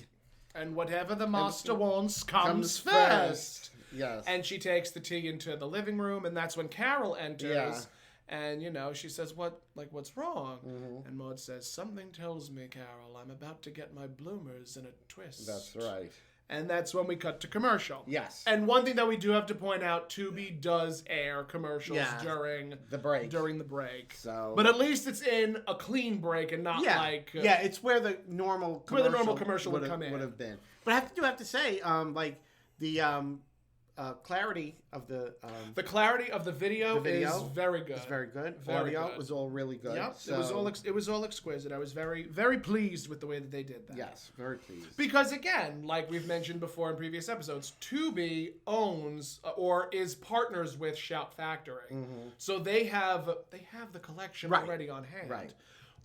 B: And whatever the master wants comes first.
C: Yes.
B: And she takes the tea into the living room, and that's when Carol enters. Yeah. And, she says, what's wrong? Mm-hmm. And Maude says, "Something tells me, Carol, I'm about to get my bloomers in a twist."
C: That's right.
B: And that's when we cut to commercial.
C: Yes.
B: And one thing that we do have to point out, Tubi does air commercials during
C: the break.
B: So, but at least it's in a clean break and not like
C: it's where the normal
B: commercial would come in.
C: Would have been. But I have to say, the clarity of the
B: clarity of the video is very good.
C: It's very good. Audio was all really good.
B: Yep. So it was all exquisite. I was very, very pleased with the way that they did that.
C: Yes, very pleased.
B: Because again, like we've mentioned before in previous episodes, Tubi owns or is partners with Shout Factory. Mm-hmm. So they have the collection already on hand. Right.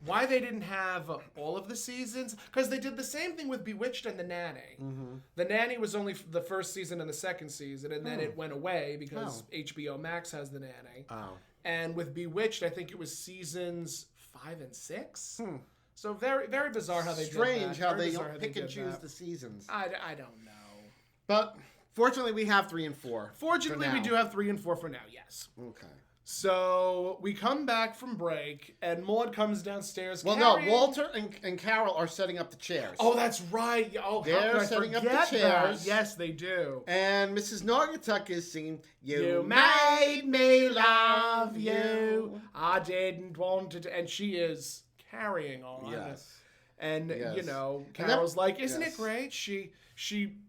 B: Why they didn't have all of the seasons? Because they did the same thing with Bewitched and The Nanny. Mm-hmm. The Nanny was only the first season and the second season, and then it went away because HBO Max has The Nanny. Oh. And with Bewitched, I think it was seasons 5 and 6. So very, very bizarre how they did that.
C: Strange how they pick and choose the seasons.
B: I don't know.
C: But fortunately, we have 3 and 4.
B: Fortunately, we do have 3 and 4 for now, yes.
C: Okay.
B: So we come back from break, and Maude comes downstairs.
C: Well, no, Walter and Carol are setting up the chairs.
B: Oh, that's right. Oh,
C: they're setting up the chairs.
B: That? Yes, they do.
C: And Mrs. Naugatuck is singing, "You made me love you. I didn't want it," and she is carrying on.
B: Yes. And Carol's like, "Isn't it great? She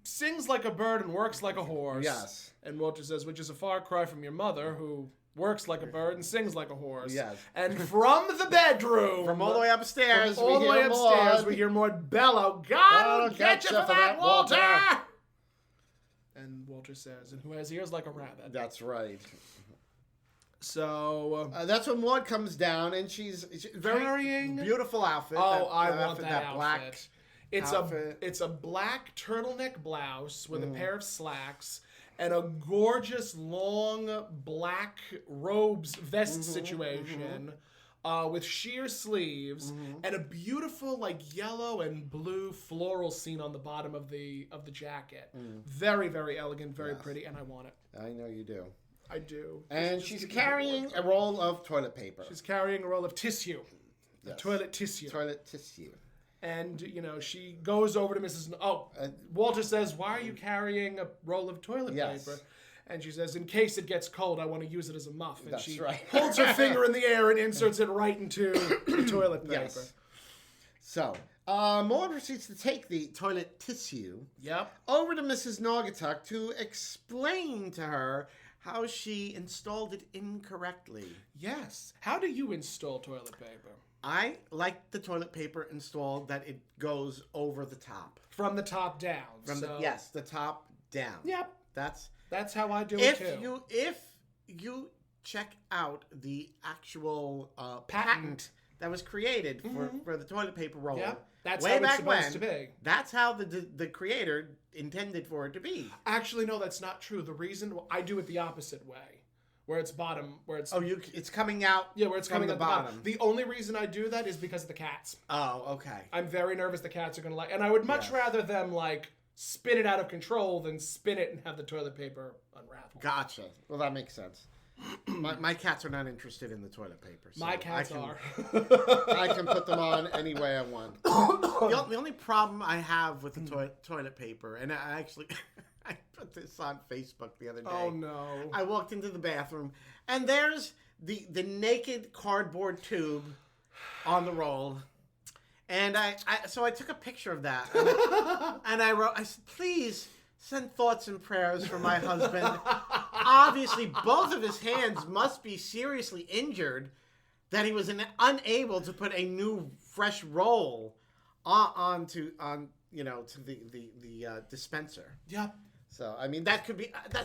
B: sings like a bird and works like a horse."
C: Yes.
B: And Walter says, "Which is a far cry from your mother, who works like a bird and sings like a horse."
C: Yes.
B: And from the bedroom,
C: from all the way upstairs,
B: we hear Maude bellow, "God will get you for that, Walter!" And Walter says, "And who has ears like a rabbit?"
C: That's right.
B: So
C: that's when Maude comes down, and she's very
B: carrying
C: beautiful outfit.
B: Oh, I want that outfit.
C: Black
B: it's a black turtleneck blouse with a pair of slacks and a gorgeous long black robes vest situation with sheer sleeves and a beautiful yellow and blue floral scene on the bottom of the jacket. Very, very elegant, very pretty, and I want it.
C: I know you do.
B: I do.
C: And she's carrying a roll of toilet paper.
B: She's carrying a roll of tissue. Yes. Toilet tissue.
C: Toilet tissue.
B: And, she goes over to Mrs. Walter says, "Why are you carrying a roll of toilet paper?" And she says, "In case it gets cold, I want to use it as a muff." And she holds her finger in the air and inserts it right into the toilet paper. Yes.
C: So, Maude proceeds to take the toilet tissue over to Mrs. Naugatuck to explain to her how she installed it incorrectly.
B: Yes. How do you install toilet paper?
C: I like the toilet paper installed that it goes over the top.
B: From the top down.
C: The top down.
B: Yep.
C: That's
B: how I do it too.
C: If you check out the actual patent that was created for the toilet paper roll.
B: Yep. That's
C: way
B: how
C: back
B: it's supposed
C: when,
B: to be.
C: That's how the creator intended for it to be.
B: Actually, no, that's not true. The reason I do it the opposite way, where it's bottom, where it's
C: it's coming out.
B: Yeah, where it's
C: from
B: coming
C: the
B: at the bottom. The only reason I do that is because of the cats.
C: Oh, okay.
B: I'm very nervous the cats are gonna and I would much rather them spin it out of control than spin it and have the toilet paper unravel.
C: Gotcha. Well, that makes sense. My cats are not interested in the toilet paper. So
B: my cats are.
C: I can put them on any way I want. The only problem I have with the toilet paper, and I put this on Facebook the other day.
B: Oh no!
C: I walked into the bathroom, and there's the naked cardboard tube on the roll, and so I took a picture of that, and I said, please send thoughts and prayers for my husband. Obviously, both of his hands must be seriously injured that he was unable to put a new, fresh roll to the dispenser.
B: Yep.
C: So I mean that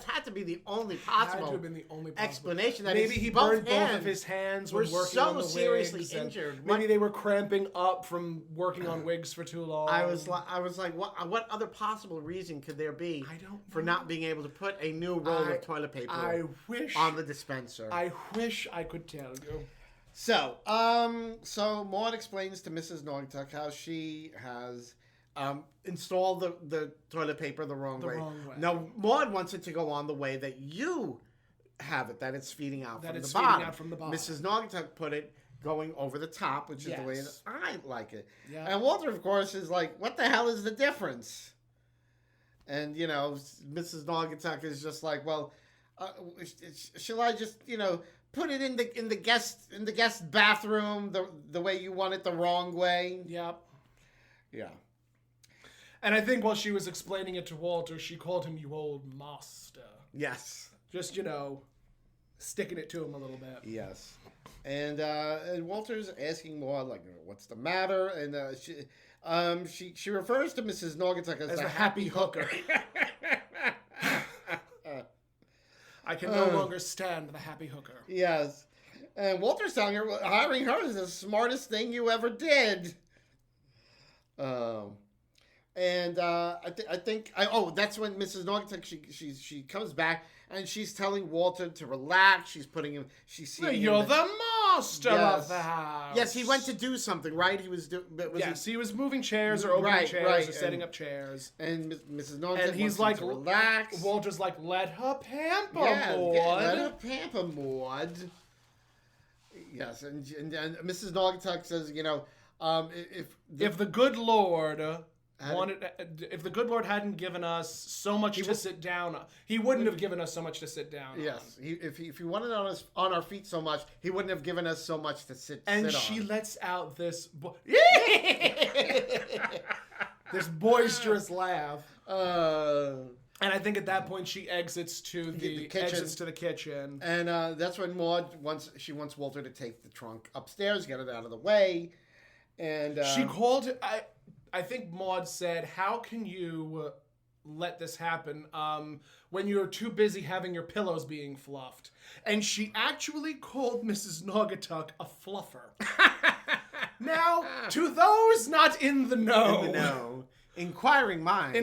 C: had to be the only possible
B: Had to have been the only possible
C: explanation. That
B: maybe he burned both of his hands when working on the wigs.
C: Seriously injured.
B: Maybe they were cramping up from working on wigs for too long.
C: I was like, what other possible reason could there be for not being able to put a new roll of toilet paper on the dispenser?
B: I wish I could tell you.
C: So, Maude explains to Mrs. Naugatuck how she has installed the toilet paper the wrong way. Now, Maude wants it to go on the way that you have it, that it's feeding out from the bottom. Mrs. Naugatuck put it going over the top, which is the way that I like it. Yeah. And Walter, of course, is like, what the hell is the difference? And, Mrs. Naugatuck is just like, well, shall I just, put it in the guest bathroom the way you want it, the wrong way?
B: Yep.
C: Yeah.
B: And I think while she was explaining it to Walter, she called him "you old master."
C: Yes.
B: Just, sticking it to him a little bit.
C: Yes. And Walter's asking Maude, like, what's the matter? And she refers to Mrs. Naugatuck as the happy hooker.
B: I can no longer stand the happy hooker.
C: Yes. And Walter's telling her hiring her is the smartest thing you ever did. And I think that's when Mrs. Naugatuck she comes back and she's telling Walter to relax. She's putting him.
B: You're the master of the house.
C: Yes, he went to do something, right? He was
B: he was moving chairs or opening chairs or setting up chairs.
C: And Mrs. Naugatuck
B: and he's like, relax. Walter's like, let her pamper Maude.
C: Let her pamper Maude. Yes, and Mrs. Naugatuck says, if the good Lord. If the good Lord hadn't given us so much to sit down, he wouldn't have given us so much to sit down. Yes, if he wanted us on our feet so much, he wouldn't have given us so much to sit on.
B: And she lets out this this boisterous laugh. And I think at that point she exits to the kitchen.
C: And that's when Maude wants Walter to take the trunk upstairs, get it out of the way, and
B: she called it. I think Maude said, how can you let this happen when you're too busy having your pillows being fluffed? And she actually called Mrs. Naugatuck a fluffer. Now, to those not in the know.
C: Inquiring minds.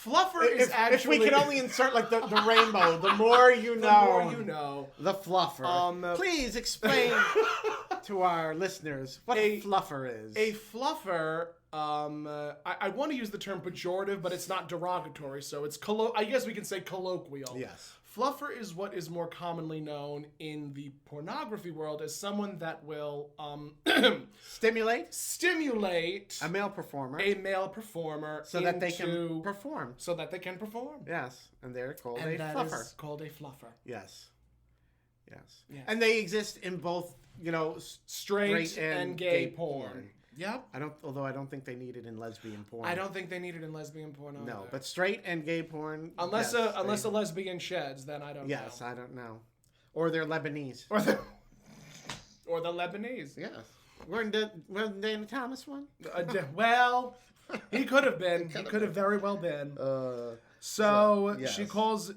B: Fluffer is actually...
C: If we could only insert the rainbow, the more you know.
B: The more you know.
C: The fluffer. Please explain to our listeners what a fluffer is.
B: A fluffer, I want to use the term pejorative, but it's not derogatory, so it's I guess we can say colloquial.
C: Yes.
B: Fluffer is what is more commonly known in the pornography world as someone that will
C: stimulate
B: a male performer
C: so that they can perform.
B: Yes,
C: and they're called a fluffer.
B: Is called a fluffer.
C: Yes. And they exist in both, straight and gay porn.
B: Yep.
C: Although I don't think they need it in lesbian porn.
B: I don't think they need it in lesbian porn either.
C: No, but straight and gay porn.
B: Unless a lesbian sheds, then I don't know.
C: Yes, I don't know. Or they're Lebanese.
B: Or the Lebanese.
C: Yes. Weren't Dana Thomas one?
B: Well, he could have been. He could have very well been. So
C: yes.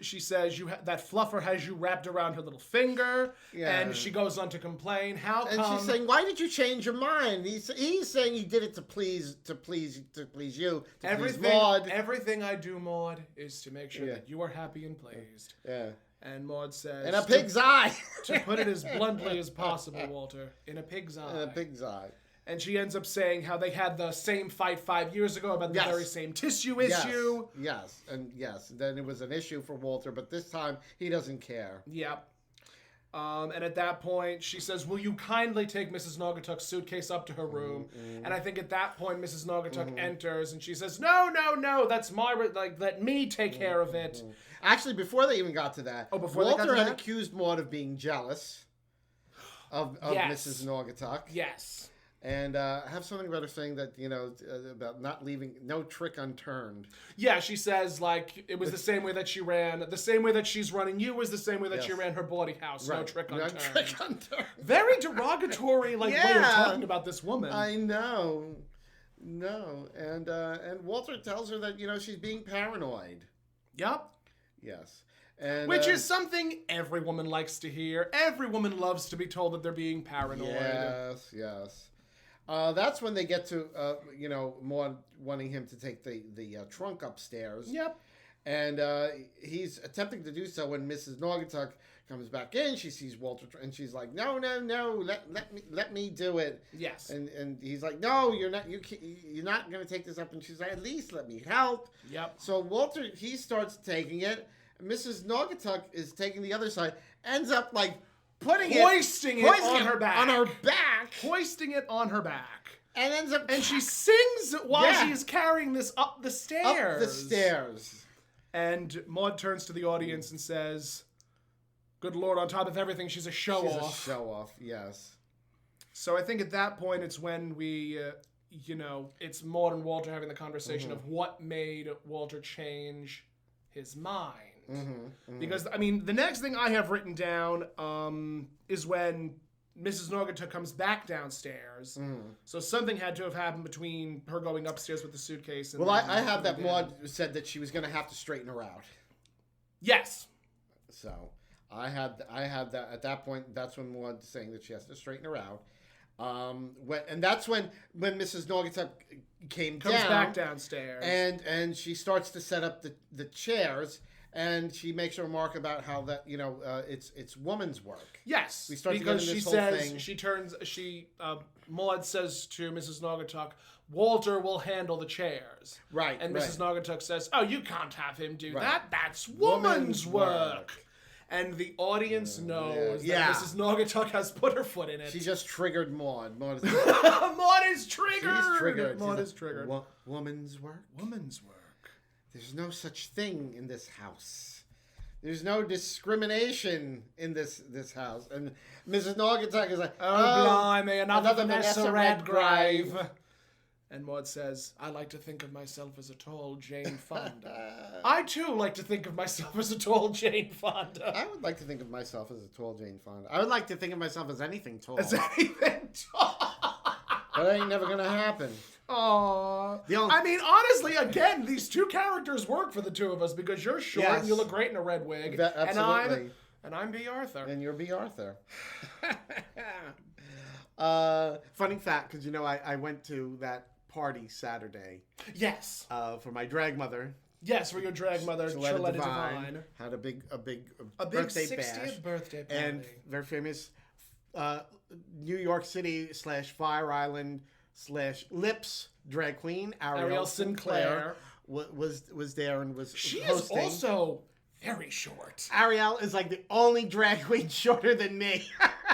B: she says, that fluffer has you wrapped around her little finger.
C: Yeah.
B: And she goes on to complain. How come?
C: And she's saying, why did you change your mind? He's saying he did it to please you, please Maude.
B: Everything I do, Maude, is to make sure that you are happy and pleased.
C: Yeah.
B: And Maude says...
C: In a pig's eye.
B: To put it as bluntly as possible, Walter. In a pig's eye.
C: In a pig's eye.
B: And she ends up saying how they had the same fight 5 years ago about the very same tissue issue.
C: Yes. Then it was an issue for Walter, but this time he doesn't care.
B: Yep. And at that point, she says, will you kindly take Mrs. Naugatuck's suitcase up to her room? And I think at that point, Mrs. Naugatuck enters and she says, no, that's my, let me take care of it.
C: Actually, before they even got to that, Walter had accused Maude of being jealous of Mrs. Naugatuck.
B: Yes.
C: And have something about her saying that, about not leaving no trick unturned.
B: Yeah, she says, it was the same way that she ran, the same way that she's running you was the same way that she ran her bawdy house. Right. No trick unturned.
C: No trick unturned.
B: Very derogatory, way of talking about this woman.
C: I know. No. And Walter tells her that, she's being paranoid.
B: Yep.
C: Yes. And,
B: which is something every woman likes to hear. Every woman loves to be told that they're being paranoid.
C: Yes. That's when they get to, Maude wanting him to take the trunk upstairs.
B: Yep.
C: And he's attempting to do so when Mrs. Naugatuck comes back in. She sees Walter, and she's like, "No, let me do it."
B: Yes.
C: And he's like, "No, you're not going to take this up." And she's like, "At least let me help."
B: Yep.
C: So Walter, he starts taking it. Mrs. Naugatuck is taking the other side. Ends up hoisting it on her back.
B: Hoisting it on her back.
C: And ends up...
B: And she sings while she's carrying this up the stairs.
C: Up the stairs.
B: And Maude turns to the audience and says, good Lord, on top of everything, she's a show-off.
C: She's a show-off, yes.
B: So I think at that point, it's when we, it's Maude and Walter having the conversation of what made Walter change his mind. Because, the next thing I have written down is when Mrs. Naugatuck comes back downstairs. So something had to have happened between her going upstairs with the suitcase. And
C: I have that Maude said that she was going to have to straighten her out.
B: Yes.
C: So I had that at that point. That's when Maude's saying that she has to straighten her out. And that's when Mrs. Naugatuck comes
B: back downstairs
C: and she starts to set up the chairs. And she makes a remark about how that it's woman's work.
B: Yes,
C: we start
B: because
C: to get
B: she
C: this whole
B: says
C: thing.
B: Maude says to Mrs. Naugatuck, Walter will handle the chairs.
C: Right.
B: And Mrs. Naugatuck says, oh, you can't have him do that. That's woman's work. And the audience knows that Mrs. Naugatuck has put her foot in it.
C: She just triggered Maude. Maude
B: is triggered. She's triggered. Maude is triggered.
C: Woman's work.
B: Woman's work.
C: There's no such thing in this house. There's no discrimination in this house. And Mrs. Naugatuck is like,
B: oh blimey, another Vanessa Redgrave. And Maude says, I like to think of myself as a tall Jane Fonda. I too like to think of myself as a tall Jane Fonda.
C: I would like to think of myself as a tall Jane Fonda. I would like to think of myself as anything tall.
B: As anything tall.
C: But that ain't never gonna happen.
B: Aww. Honestly, again, these two characters work for the two of us because you're short and you look great in a red wig.
C: Absolutely.
B: And I'm B. Arthur.
C: And you're B. Arthur. Funny fact, because I went to that party Saturday.
B: Yes.
C: For my drag mother.
B: Yes, for your drag mother, Chiletta Divine.
C: Had a big
B: birthday 60th bash. Birthday party.
C: And very famous New York City / Fire Island / Lips drag queen Ariel Sinclair was there and was
B: she
C: hosting.
B: Is also very short.
C: Ariel is like the only drag queen shorter than me.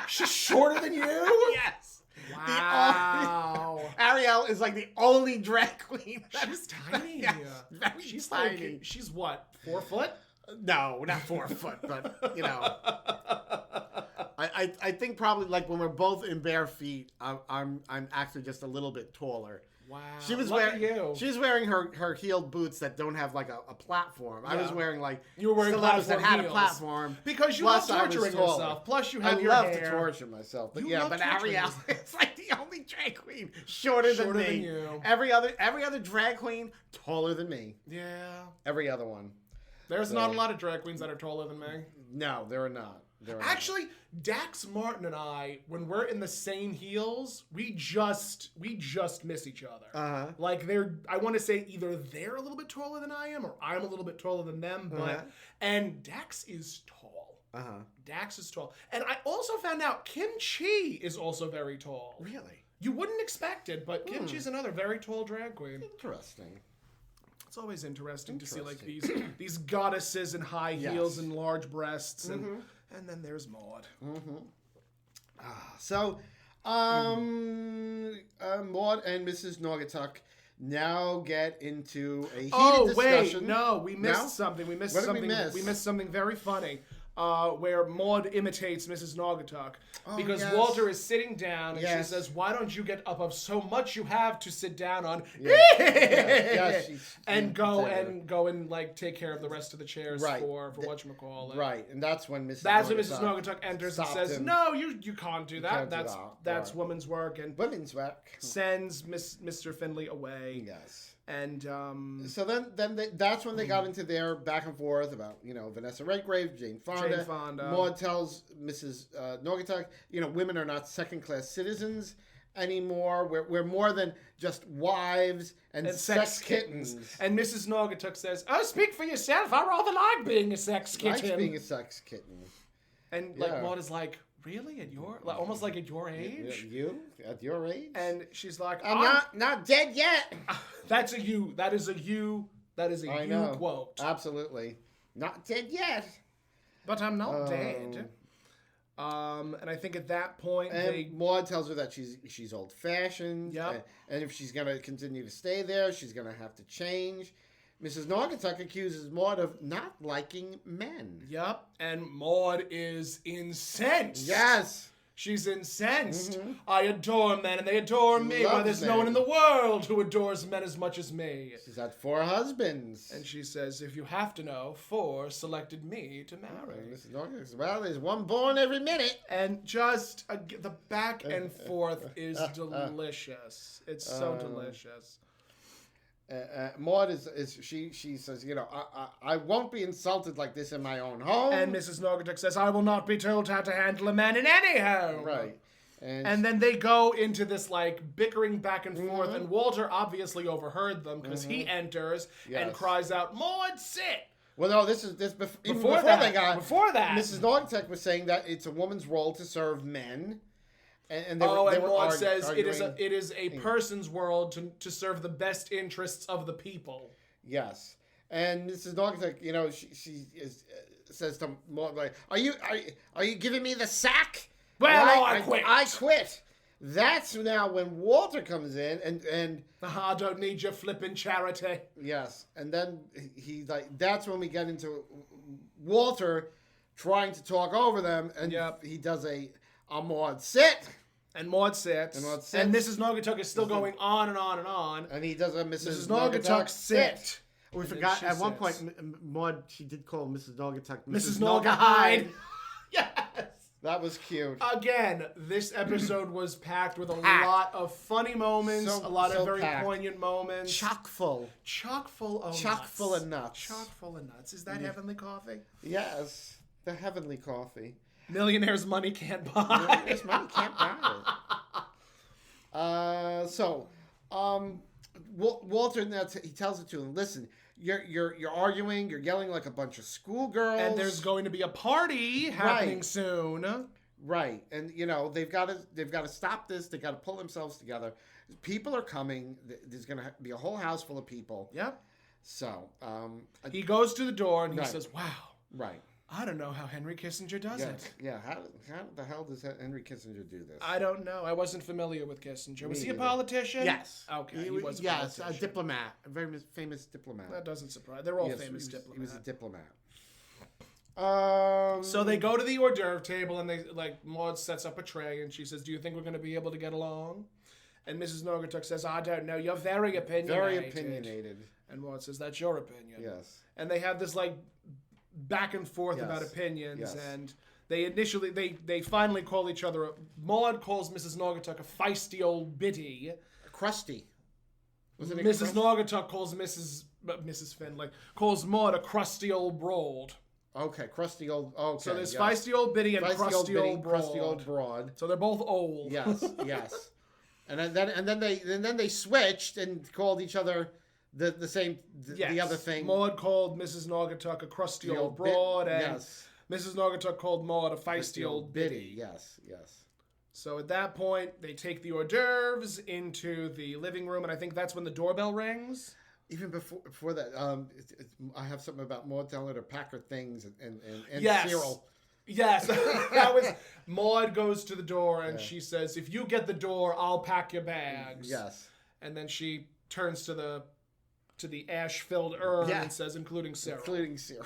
B: She's shorter than you?
C: Yes.
B: Wow.
C: Ariel is like the only drag queen.
B: She's tiny.
C: Yes, very
B: she's
C: tiny.
B: She's what, 4 foot?
C: No, not 4 foot, but I think probably like when we're both in bare feet, I'm actually just a little bit taller
B: Wow.
C: She was wearing her heeled boots that don't have like a platform. I was wearing like
B: you were wearing
C: stilettos that had
B: heels.
C: a platform
B: because you love torturing yourself. Plus you have your hair.
C: I love to torture myself, but but Ariel is like the only drag queen shorter than me.
B: Than you.
C: Every other drag queen taller than me.
B: Yeah.
C: Every other one.
B: There's not a lot of drag queens that are taller than me.
C: No, there are not.
B: Actually, Dax Martin and I, when we're in the same heels, we just miss each other. Like I want to say either they're a little bit taller than I am, or I'm a little bit taller than them. But and Dax is tall. Dax is tall, and I also found out Kim Chi is also very tall.
C: Really?
B: You wouldn't expect it, but Kim Chi's another very tall drag queen.
C: Interesting.
B: It's always interesting to see like these goddesses in high heels and large breasts and then there's Maude.
C: So, Maude and Mrs. Naugatuck now get into a heated discussion.
B: Wait, no, we missed something. We missed something. We missed something very funny. Where Maude imitates Mrs. Naugatuck because Walter is sitting down and she says, "Why don't you get up of so much you have to sit down on?" And go and like take care of the rest of the chairs for whatchamacallit.
C: Right, and that's when Mrs.
B: Naugatuck enters and says, him. "No, you can't do that. That's woman's work." And
C: women's work
B: sends Mr. Finley away.
C: Yes. And
B: so
C: that's when they got into their back and forth about Vanessa Redgrave, Jane Fonda. Maude tells Mrs. Naugatuck, women are not second-class citizens anymore. We're more than just wives and sex kittens.
B: And Mrs. Naugatuck says, "Oh, speak for yourself. I rather like being a sex kitten."
C: Being a sex kitten.
B: And Maude is like, "Really? At your almost like at your age?
C: You at your age?"
B: And she's like,
C: "I'm not dead yet."
B: That's a you. That is a you. That is a you quote.
C: Absolutely, not dead yet.
B: But I'm not dead. And I think at that point,
C: Maude tells her that she's old fashioned.
B: Yep.
C: And if she's gonna continue to stay there, she's gonna have to change. Mrs. Naugatuck accuses Maude of not liking men.
B: Yep, and Maude is incensed.
C: Yes.
B: She's incensed. I adore men, and they adore me, but there's no one in the world who adores men as much as me.
C: She's had 4 husbands.
B: And she says, if you have to know, 4 selected me to marry.
C: Mrs. Naugatuck says, well, there's one born every minute.
B: And just the back and forth is delicious. It's so delicious.
C: Maude she says, I won't be insulted like this in my own home.
B: And Mrs. Naugatuck says, I will not be told how to handle a man in any home.
C: Right.
B: And then they go into this like bickering back and forth, and Walter obviously overheard them because he enters and cries out, "Maude, sit!"
C: Well, no, before
B: that,
C: Mrs. Naugatuck was saying that it's a woman's role to serve men. And
B: Maude says it is a person's world to serve the best interests of the people.
C: Yes, and Mrs. Naugatuck, she says to Maude, like, "Are you giving me the sack?"
B: Well, I quit.
C: I quit. That's now when Walter comes in and
B: I don't need your flippin' charity.
C: Yes, and then that's when we get into Walter trying to talk over them, and he does a Maude sit.
B: And Maude sits. And Mrs. Naugatuck is still going on and on and on.
C: And he does a Mrs.
B: Naugatuck sit.
C: We forgot at one point, Maude, she did call Mrs. Naugatuck
B: Mrs. Naugahide. Yes.
C: That was cute.
B: Again, this episode was packed with a lot of funny moments, a lot of very poignant moments.
C: Chock full of nuts.
B: Chock full of nuts. Is that heavenly coffee?
C: Yes. The heavenly coffee.
B: Millionaire's money can't buy.
C: Millionaire's money can't buy it. Walter, he tells it to him. Listen, you're arguing, you're yelling like a bunch of schoolgirls,
B: and there's going to be a party happening soon.
C: Right, and they've got to stop this. They got to pull themselves together. People are coming. There's going to be a whole house full of people.
B: Yep.
C: So
B: he goes to the door and he says, "Wow."
C: Right.
B: I don't know how Henry Kissinger does it.
C: Yeah, how the hell does Henry Kissinger do this?
B: I don't know. I wasn't familiar with Kissinger. Was he a politician?
C: Yes.
B: Okay, he was a politician.
C: A diplomat. A very famous diplomat.
B: That doesn't surprise. They're all famous diplomats.
C: He was a diplomat.
B: So they go to the hors d'oeuvre table and Maude sets up a tray and she says, "Do you think we're going to be able to get along?" And Mrs. Naugatuck says, I don't know, you're very opinionated.
C: Very opinionated.
B: And Maude says, that's your opinion.
C: Yes.
B: And they have this, like, back and forth about opinions.
C: Yes.
B: And they finally call each other, Maude calls Mrs. Naugatuck a feisty old biddy.
C: Crusty.
B: Mrs. Naugatuck calls Mrs. Finlay, calls Maude a crusty old broad.
C: Okay, crusty old. Okay.
B: So there's feisty old biddy and crusty old broad.
C: Crusty old broad.
B: So they're both old.
C: Yes, yes. And then they switched and called each other the same the other thing.
B: Maude called Mrs. Naugatuck a crusty old broad, and
C: yes.
B: Mrs. Naugatuck called Maude a feisty old biddy.
C: Yes, yes.
B: So at that point, they take the hors d'oeuvres into the living room, and I think that's when the doorbell rings.
C: Even before that, I have something about Maude telling her to pack her things and
B: yes.
C: Cyril.
B: Yes, that was Maude goes to the door and she says, "If you get the door, I'll pack your bags."
C: Yes,
B: and then she turns to the ash-filled urn and says, "Including Cyril."
C: Including Cyril.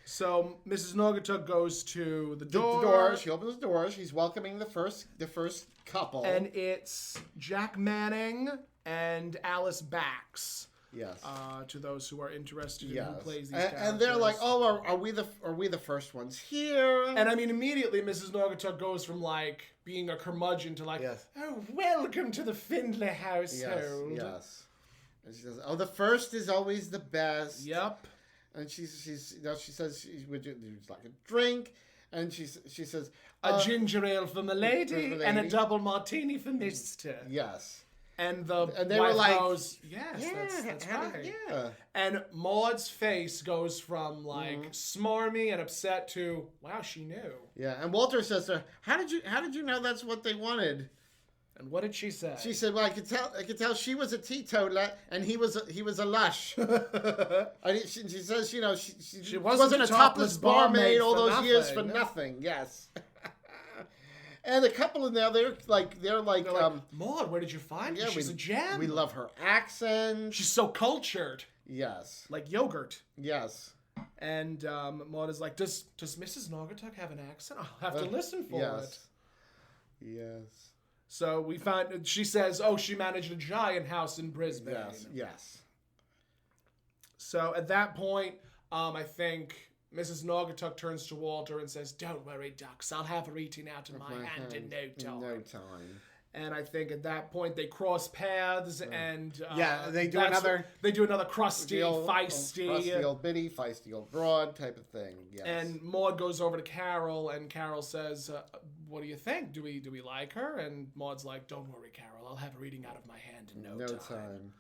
B: So Mrs. Naugatuck goes to the door.
C: The door. She opens the door. She's welcoming the first couple,
B: and it's Jack Manning and Alice Bax.
C: Yes.
B: To those who are interested in who plays these characters.
C: And they're like, "Oh, are we the first ones here?"
B: And I mean, immediately Mrs. Naugatuck goes from like being a curmudgeon to like, "Oh, welcome to the Findlay household."
C: Yes. And she says, "Oh, the first is always the best."
B: Yep.
C: And she says, "Would you like a drink?" And she says,
B: "A ginger ale for my lady and a double martini for Mister."
C: Yes.
B: And
C: they were like,
B: goes, "Yes, that's right."
C: Yeah.
B: And Maude's face goes from like smarmy and upset to, "Wow, she knew."
C: Yeah. And Walter says to her, "How did you know that's what they wanted?"
B: And what did she say?
C: She said, "Well, I could tell she was a teetotaler and he was a lush." She says, "You know, she wasn't a topless barmaid all those years for nothing." Yes. And the couple in there, they're like,
B: Maude, where did you find her? She's a gem.
C: We love her accent.
B: She's so cultured.
C: Yes.
B: Like yogurt.
C: Yes.
B: And Maude is like, does Mrs. Naugatuck have an accent? I'll have to listen for it.
C: Yes.
B: So we found, she says, oh, she managed a giant house in Brisbane.
C: Yes. Yes.
B: So at that point, I think Mrs. Naugatuck turns to Walter and says, "Don't worry, ducks. I'll have her eating out of my hand in no time."
C: In no time.
B: And I think at that point they cross paths and
C: they do another
B: crusty, feisty,
C: crusty old biddy, feisty old broad type of thing. Yes.
B: And Maude goes over to Carol and Carol says, "What do you think? Do we like her?" And Maude's like, "Don't worry, Carol. I'll have her eating out of my hand in no time."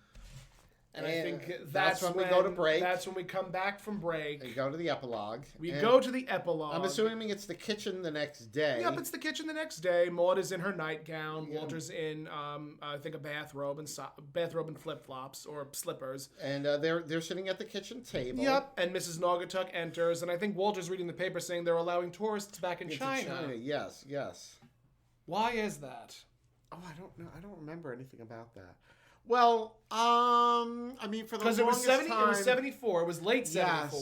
B: And I think that's when we go to break. That's when we come back from break.
C: We go to the epilogue.
B: We go to the epilogue.
C: I'm assuming it's the kitchen the next day.
B: Yep, it's the kitchen the next day. Maude is in her nightgown. Yeah. Walter's in, I think, a bathrobe and flip-flops or slippers.
C: And they're sitting at the kitchen table.
B: Yep. And Mrs. Naugatuck enters, and I think Walter's reading the paper saying they're allowing tourists back in China.
C: Yes, yes.
B: Why is that?
C: Oh, I don't know. I don't remember anything about that. Well, I mean, for the longest time... Because
B: it was 74. It was late 74.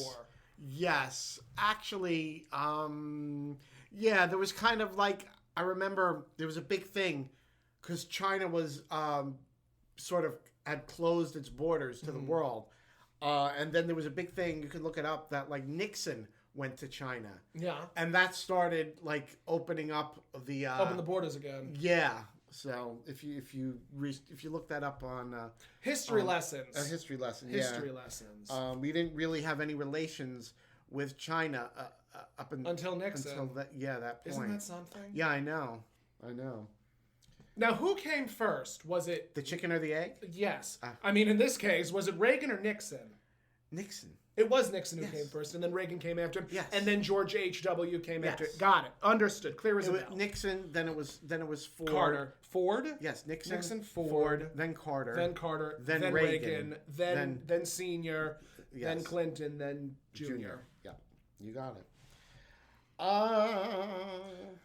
C: Yes. Actually, there was kind of like... I remember there was a big thing because China was sort of had closed its borders to the world. And then there was a big thing, you can look it up, that like Nixon went to China. Yeah. And that started like opening up the...
B: Open the borders again.
C: Yeah. So if you look that up on
B: history lessons,
C: history lesson,
B: history lessons,
C: we didn't really have any relations with China up
B: until Nixon.
C: Until that point.
B: Isn't that something?
C: Yeah, I know.
B: Now, who came first? Was it
C: the chicken or the egg?
B: Yes. I mean, in this case, was it Reagan or Nixon?
C: Nixon.
B: It was Nixon who came first, and then Reagan came after him.
C: Yes.
B: And then George H.W. came after it. Got it. Understood. Clear as a bell.
C: Nixon, then it was Ford.
B: Carter. Ford?
C: Yes, Nixon,
B: Ford,
C: then Carter.
B: Then Reagan, then Senior, then Clinton, then Junior.
C: Yeah. You got it.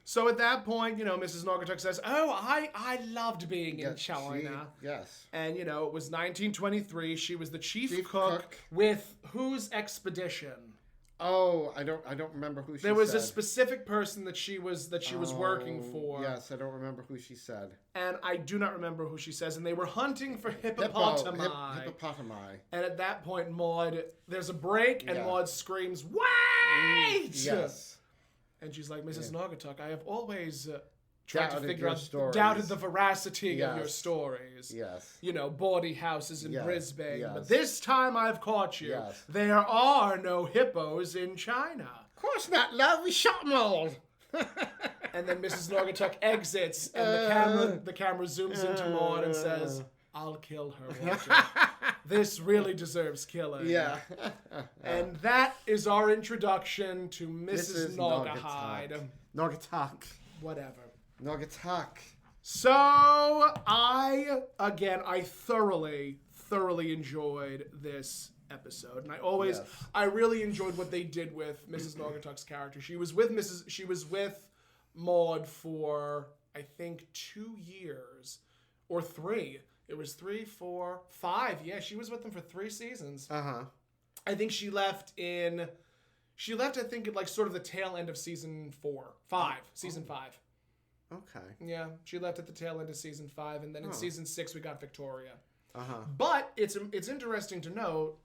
B: So at that point, Mrs. Naugatuck says, "Oh, I loved being in China."
C: Yes.
B: And, it was 1923. She was the chief cook with whose expedition?
C: Oh, I don't remember who she said.
B: There was a specific person that she was working for.
C: Yes, I don't remember who she said.
B: And I do not remember who she says. And they were hunting for hippopotami.
C: Hippopotami.
B: And at that point, Maude, there's a break, and Maude screams, "Wait!"
C: Yes.
B: And she's like, Mrs. Naugatuck, I have always tried to figure out, doubted the veracity of your stories.
C: Yes.
B: You know, bawdy houses in Brisbane.
C: Yes.
B: But this time I've caught you.
C: Yes.
B: There are no hippos in China.
C: Of course not, love. We shot them all.
B: And then Mrs. Naugatuck exits, and the camera zooms into Maude and says, I'll kill her, Walter. This really deserves killing.
C: Yeah.
B: And that is our introduction to Mrs.
C: Naugatuck.
B: Whatever.
C: Naugatuck.
B: So, I thoroughly enjoyed this episode. And I really enjoyed what they did with Mrs. Naugatuck's character. She was with Maude for, I think, 2 years. Or 3. It was 3, 4, 5. Yeah, she was with them for 3 seasons.
C: Uh-huh.
B: I think she left, I think, at like sort of the tail end of season 5.
C: Okay.
B: Yeah, she left at the tail end of season 5, and then in season 6 we got Victoria.
C: Uh-huh.
B: But it's interesting to note,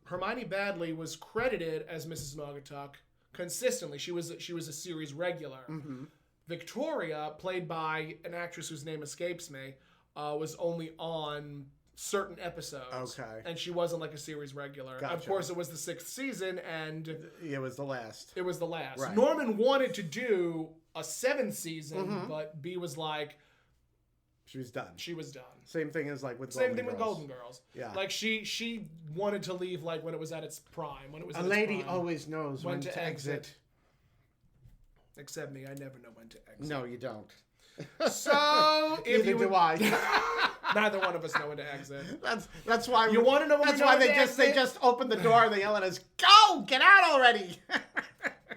B: Hermione Baddeley was credited as Mrs. Naugatuck consistently. She was a series regular.
C: Mm-hmm.
B: Victoria, played by an actress whose name escapes me, was only on certain episodes.
C: Okay.
B: And she wasn't like a series regular.
C: Gotcha.
B: Of course, it was the 6th season, and
C: it was the last.
B: Right.
C: Right.
B: Norman wanted to do a 7th season, but B was like,
C: she was done. Same thing as like with
B: Golden Girls.
C: Yeah.
B: Like she wanted to leave like when it was at its prime. When it was
C: a lady always knows when to exit.
B: Except me, I never know when to exit.
C: No, you don't.
B: So
C: neither do I.
B: Neither one of us know when to exit.
C: That's why
B: you want to know when
C: that's why they just open the door and they yell at us, "Go! Get out already!"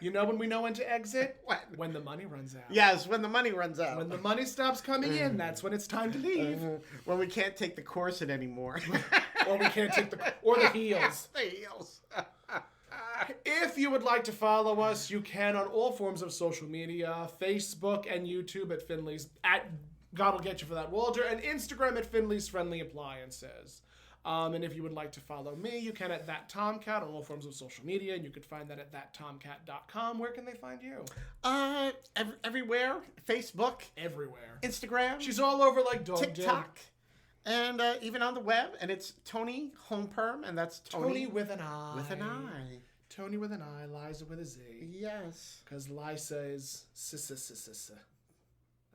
B: You know when we know when to exit?
C: What?
B: When the money runs out.
C: Yes, when the money runs out.
B: When the money stops coming in, that's when it's time to leave.
C: When we can't take the corset anymore.
B: Or we can't take the heels.
C: The heels.
B: If you would like to follow us, you can on all forms of social media, Facebook and YouTube at Finley's, at God'll Get You For That Walter, and Instagram at Finley's Friendly Appliances. And if you would like to follow me, you can at That Tomcat on all forms of social media, and you could find that at thattomcat.com. Where can they find you?
C: Everywhere. Facebook.
B: Everywhere.
C: Instagram.
B: She's all over like dog
C: TikTok. And even on the web, and it's Toni Homeperm, and that's
B: Toni with an I.
C: With an I.
B: Toni with an I, Liza with a Z.
C: Yes.
B: Because Liza is Sissa.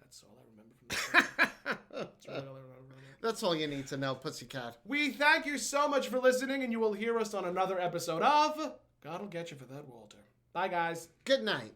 B: That's all I remember from the That's really all I remember.
C: That's all you need to know, Pussycat.
B: We thank you so much for listening, and you will hear us on another episode of God'll Get You For That Walter. Bye, guys.
C: Good night.